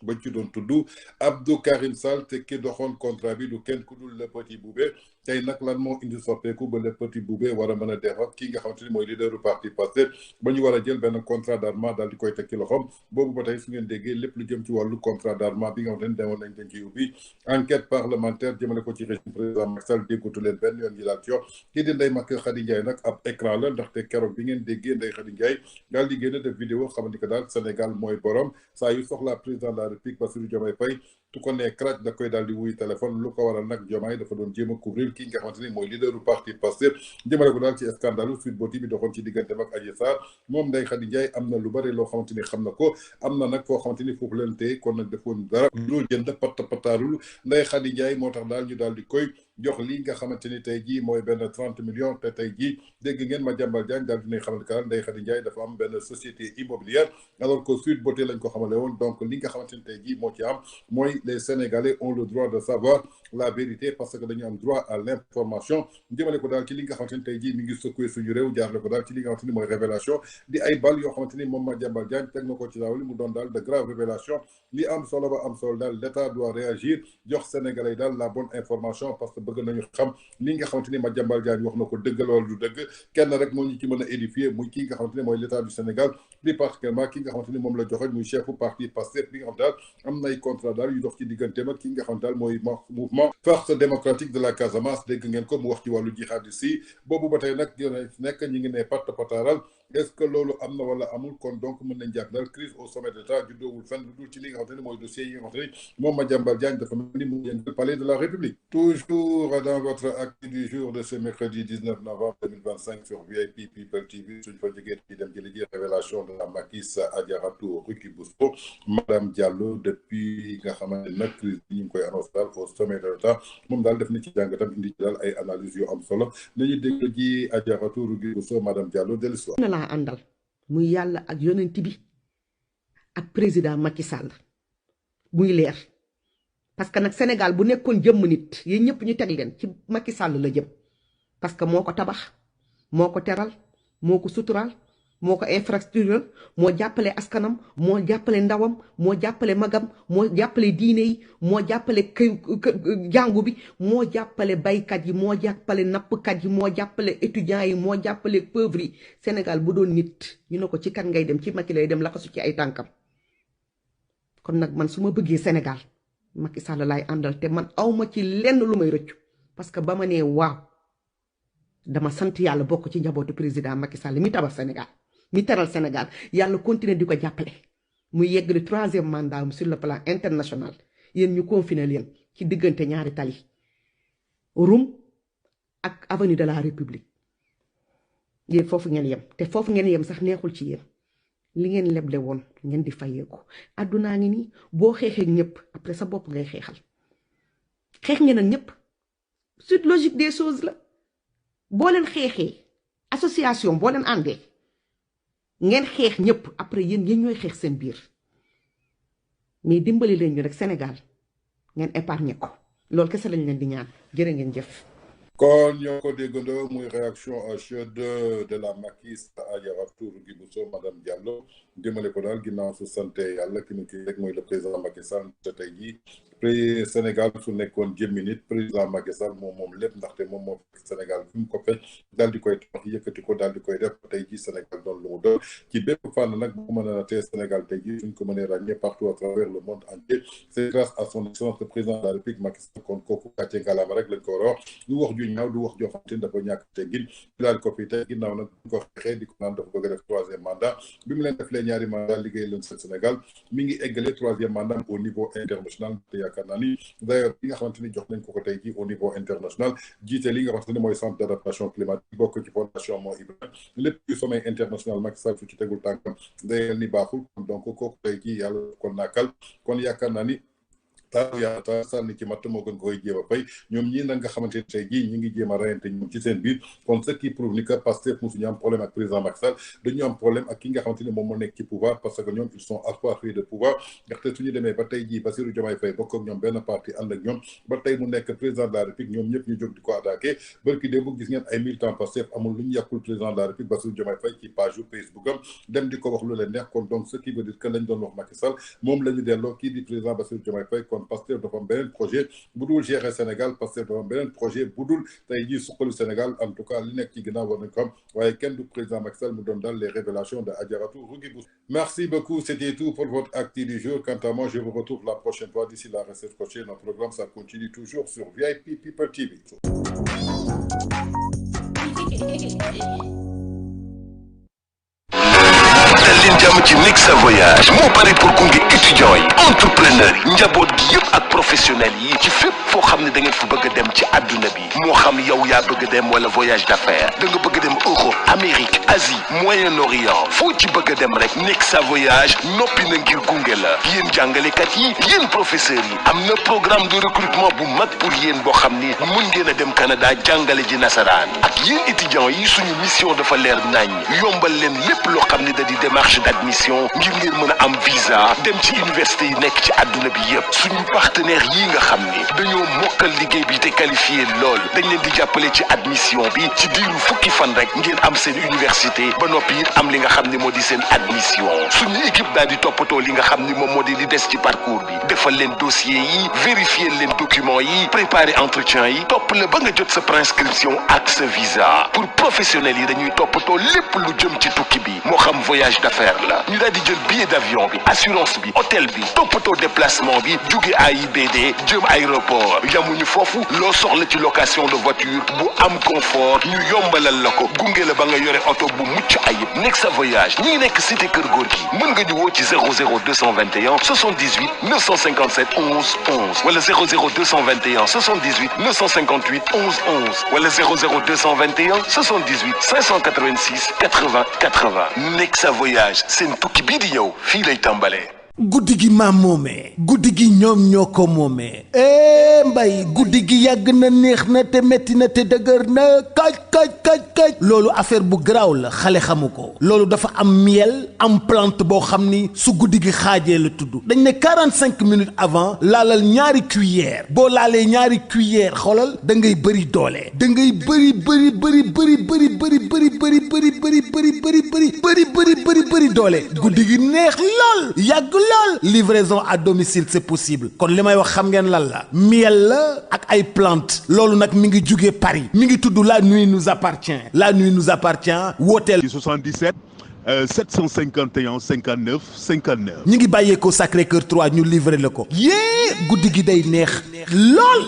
S4: bañ ci doon tudd Abdou Karim Sall te ki doxoon contrat bi du kenn ku dul le Petit Boubé tey nag lan moo indi soppeeku ba le Petit Boubé war a mën a def ak ki nga xamante ni mooy leaderu parti Pastef ba ñu war a jël benn contrat d'armement daal di koy teg ci loxoom boobu ba tey su ngeen déggee lépp lu jëm ci wàllu contrat d'armement bi nga xamante ni demoon nañ dañ ciy ubbi enquête parlementaire jëmale ko ci régime président Macky Sall déggatu leen benn yoon yi daal ci yoon kii di Ndeye Khady Ndiaye nag ab écran la ndaxte keroog bi ngeen déggee Ndeye Khady Ndiaye daal di génn def vidéo xamante que daal Sénégal mooy borom saa yu soxla président de la République Bassirou Diomaye Faye tu ko nee crach da koy daal di wuy téléphone lu ko waral nag Diomaye dafa doon jéem a couvrir ki nga xamante ni mooy leaderu parti Pastef jëmale ko daal ci scandale Sweet Beauty bi doxoon ci diggante ak Adji Sarr moom Ndeye Khady Ndiaye am na lu bari loo xamante ni xam na ko am na nag foo xamante ni foofu leen tey kon nag defoon dara loo jënd patataarul Ndeye Khady Ndiaye moo tax daal ñu daal di koy jox lii nga xamante ni tey jii mooy benn 30 millions te tey jii dégg ngeen Madiambal Diagne daal dinañ xamante que Ndeye Khady Ndiaye dafa am benn société immobilière alors que Sweet Beauty lañ ko xamale woon donc li nga xamante ni tey jii moo ci am mooy les Sénégalais ont le droit de savoir la vérité parce que dañu am droit à l'information jëmale ko daal ci li nga xamante ni tey jii mi ngi secoué suñu réew jaarle ko daal ci li nga xamante ni mooy révélation di ay bal yoo xamante ni moom Madiambal Diagne teg na ko ci daaw li mu doon daal de grave révélation li am solo ba am solo daal l'État doit réagir jox Sénégalais daal la bonne information parce que bëgg nañu xam li nga xamante ni Madiambal Diagne wax na ko dëgg la wala du dëgg kenn rek moo ñu ci mën a édifier muy kii nga xamante ni mooy l'État du Sénégal plus particulièrement ki nga xamante ni moom la joxoñ muy chefu parti Pastef bi nga xam daal am nay contrat daal yu dox ci digganteem ak ki nga xam daal mooy mouvement force démocratique de la Casamance dégg ngeen ko mu wax ci wàllu jihadiste yi boobu ba tey nag nekk ñi ngi ne pataaral est-ce que loolu am na wala amul kon donc mën nañ jàpp daal crise au sommet de l'État juddoowul fenn lu dul ci li nga xamante ni mooy dossier yi nga xamante ni moom Madiambal Diagne dafa mel ni mu yëngal palais de la République. Toujours dans votre acte du jour de ce mercredi 19 novembre 2025 sur VIP People TV suñ fa jógee di dem jëli ji révélation de la Maquis Adjaratou Ruki Bousso Madame Diallo depuis nga xamante ne nag crise bi ñu ngi koy annoncé daal au sommet de l'État moom daal def na ci jàngatam indi ci daal ay analyses yu am solo nañu dégg ji Adjaratou Ruki Bousso Madame Diallo dellu si
S18: àndal muy yàlla ak yonent bi ak président Macky Sall muy leer parce que nag Sénégal bu nekkoon jëmm nit yéen ñëpp ñu teg leen ci Macky Sall la jëm parce que moo ko tabax moo ko teral moo ko sutural moo ko infrastructure moo jàppale askanam moo jàppale ndawam moo jàppale magam moo jàppale diine yi moo jàppale jàngu bi moo jàppale baykat yi moo jàppale nappkat yi moo jàppale étudiants yi moo jàppale pauvres yi Sénégal bu doon nit ñu ne ko ci kan ngay dem ci Macky lay dem laxasu ci ay tànkam kon nag man su ma bëggee Sénégal Macky Sall laay àndal te man awma ci lenn lu may rëccu parce que ba ma nee waaw dama sant yàlla bokk ci njabootu président Macky Sall mi tabax Sénégal mi teral Sénégal yàlla continuer di ko jàppale muy yeggali 3e mandat sur le plan international yéen ñu confiné leen ci diggante ñaari tali Rum ak avenue de la République yéen foofu ngeen yem te foofu ngeen yem sax neexul ci yéen li ngeen leble woon ngeen di fayeeku àddunaa ngi nii boo xeexee ñëpp après sa bopp ngay xeexal xeex ngeen ak ñëpp suite logique des choses la boo leen xeexee association boo leen àndee ngeen xeex ñëpp après yéen ñooy xeex seen biir mais dimbali leen ñu rek Sénégal ngeen épargner ko loolu kese lañ leen di ñaan jërë ngeen jëf.
S4: kon ñoo ko déggandoo muy réaction à chaude de la maquise Adjaratou Rougui Bousso madame Diallo jëmale ko daal ginnaaw su sante yàlla ki nu kii rek mooy le président Macky Sall te tey jii Sénégal su nekkoon jëmmi nit président Macky Sall moom lépp ndaxte moom moo fekk Sénégal fi mu ko fekk daal di koy tax yëkkati ko daal di koy def tey jii Sénégal doon lu mu doon ci bépp fànn nag bu mën a tee Sénégal tey jii suñ ko mënee ràññee partout à travers le monde entier c'est grâce à son excellence le président de la République Macky Sall kon kooku gàcce ngalaama rek lañ ko war a wax lu wax ju ñaaw du wax joo xam te dafa ñàkk teggin daal ko fi tey ginnaaw nag bu ko xeexee di ko naan dafa bëgg a def 3e mandat bi mu leen def lee ñaari mandat liggéey leen Sénégal mi ngi eggale 3e mandat au niveau international te yaakaar naa ni d'ailleurs li nga xamante ni jox nañ ko tey jii au niveau international jiite li nga xamante ni mooy centre d'adaptation climatique bokk ci fondation moo Ibrahima lépp ci sommet international Macky Sall su ci tegul tànkam dayel ni baaxul donc kooku tey jii yàlla kon naakal kon yaakaar naa ni ta sànni ci matt moo gën koy jéem a fay ñoom ñii nag nga xamante ne tey jii ñi ngi jéem a rayante ñoom ci seen biir kon ce qui prouve ni que Pastef mosuñu am problème ak président Macky Sall dañu am problème ak ki nga xamante ni moom moo nekk ci pouvoir parce que ñoom ils sont assoiffés de pouvoir ndaxte suñu demee ba tey jii Bassirou Diomaye Faye bokk ak ñoom benn parti ànd ak ñoom ba tey mu nekk président de la République ñoom ñëpp ñu jóg di ko attaqué barki démb gis ngeen ay militants Pastef amul lu ñu yàqul président de la République Bassirou Diomaye Faye ci page Facebook am dem di ko wax lu leen neex kon donc ce qui veut dire que lañ doon wax Macky Sall moom la ñu delloo kii di président Bassirou Diomaye Faye kon Pastef dafa projet bu dul gérer Sénégal parce que dafa beneen projet bu dul tey jii suqalu Sénégal en tout cas li nekk ci ginnaaw war nañ ko am waaye kenn du président Macky Sall mu doon daal les révélations de Adjaratou Rougui Bousso. Merci beaucoup, c'était tout pour votre actu du jour. Quant à moi, je vous retrouve la prochaine fois. D'ici là, restez scotchés. Notre programme, ça continue toujours sur VIP People TV.
S1: leen jàmm ci Nexa Voyage moo pare pour gunge étudiants yi entrepreneurs yi njaboot gi yëpp ak professionnels yi ci fépp foo xam ne da ngeen fa bëgg a dem ci àdduna bi moo xam yow yaa bëgg a dem wala voyage d'affaires da nga bëgg a dem Europe Amérique Asie Moyen-Orient foo ci bëgg a dem rek Nexa Voyage noppi na ngir gunge la yéen jàngalekat yi yéen professeurs yi am na programme de recrutement bu mag pour yéen boo xam ni mun ngeen a dem Canada jàngale ji nasaraan ak yéen étudiants yi suñu mission dafa leer nañ yombal leen lépp loo xam ne da di démarche d'admission ngir ngeen mën a am visa dem ci université yi nekk ci àdduna bi yëpp suñu partenaires yi nga xam ni dañoo mokkal liggéey bi te qualifié lool dañ leen di jàppale ci admission bi ci diiru fukki fan rek ngeen am seen université ba noppi it am li nga xam ne moo di seen admission suñu équipe daal di toppatoo li nga xam ni moom moo di li des ci parcours bi defal leen dossier yi vérifier leen documents yi préparer entretien yi topp la ba nga jot sa préinscription ak sa visa pour professionnels yi dañuy toppatoo lépp lu jëm ci tukki bi moo xam voyage d'affaires la ñu daal di jël billet d'avion bi assurance bi hôtel bi toppatoo déplacement bi jóge AIBD jëm aéroport yamuñu foofu loo soxla ci location de voiture bu am confort ñu yombalal la ko gunge la ba nga yore oto bu mucc ayib Nexa Voyage ñi ngi nekk cité Kër Gorgui mën nga ñu woo ci 00221 78 957 11 11 wala 00221 78 958 11 11 wala 00221 78 586 80 80 Nexa Voyage seen tukki bii di ñëw fii lay tàmbalee.
S2: guddi gi maam moomee guddi gi ñoom ñoo ko moomee mbay guddi gi yàgg na neex na te metti na te dëgër na kaj loolu affaire bu garaaw la xale xamu ko loolu dafa am miel am plante boo xam ni su guddi gi xaajee la tudd dañ ne 45 minutes avant laalal ñaari cuillère boo laalee ñaari cuillère xoolal da ngay bëri doole da ngay bëri doole guddi gi neex lool yàgg lool livraison à domicile c'est possible kon li may wax xam ngeen lan la miel la ak ay plante loolu nag mi ngi jugee Paris mi ngi tudd la nuit nous appartient wooteel
S3: 77 751 59 59
S2: ñi ngi bàyyeekoo Sacré-Cœur 3 ñu livré la ko yée guddi gi day neex lool.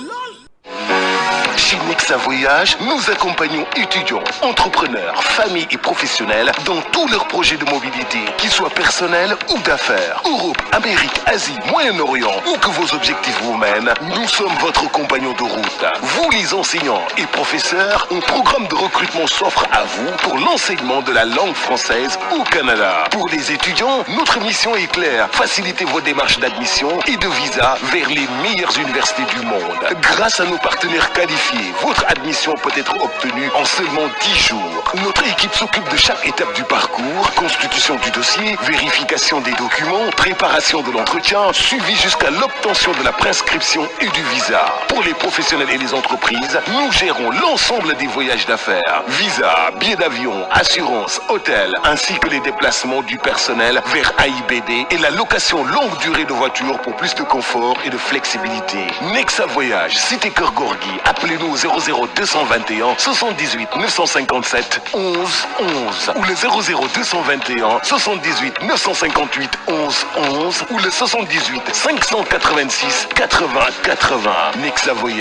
S1: Chez Nexa Voyage, nous accompagnons étudiants, entrepreneurs, familles et professionnels dans tous leurs projets de mobilité, qu'ils soient personnels ou d'affaires. Europe, Amérique, Asie, Moyen-Orient, où que vos objectifs vous mènent, nous sommes votre compagnon de route. Vous, les enseignants et professeurs, un programme de recrutement s'offre à vous pour l'enseignement de la langue française au Canada. Pour les étudiants, notre mission est claire. Facilitez vos démarches d'admission et de visa vers les meilleures universités du monde. Grâce à nos partenaires qualifiés, votre admission peut être obtenue en seulement 10 jours. Notre équipe s'occupe de chaque étape du parcours, constitution du dossier, vérification des documents, préparation de l'entretien, suivi jusqu'à l'obtention de la prescription et du visa. Pour les professionnels et les entreprises, nous gérons l'ensemble des voyages d'affaires. Visa, billets d'avion, assurance, hôtel, ainsi que les déplacements du personnel vers AIBD et la location longue durée de voitures pour plus de confort et de flexibilité. Nexa Voyage, Cité Cœur Gorgui. Appelez-nous au 00221 78 957 11 11 ou le 00221 78 958 11 11 ou le 78 586 80 80. Nexa Voyage.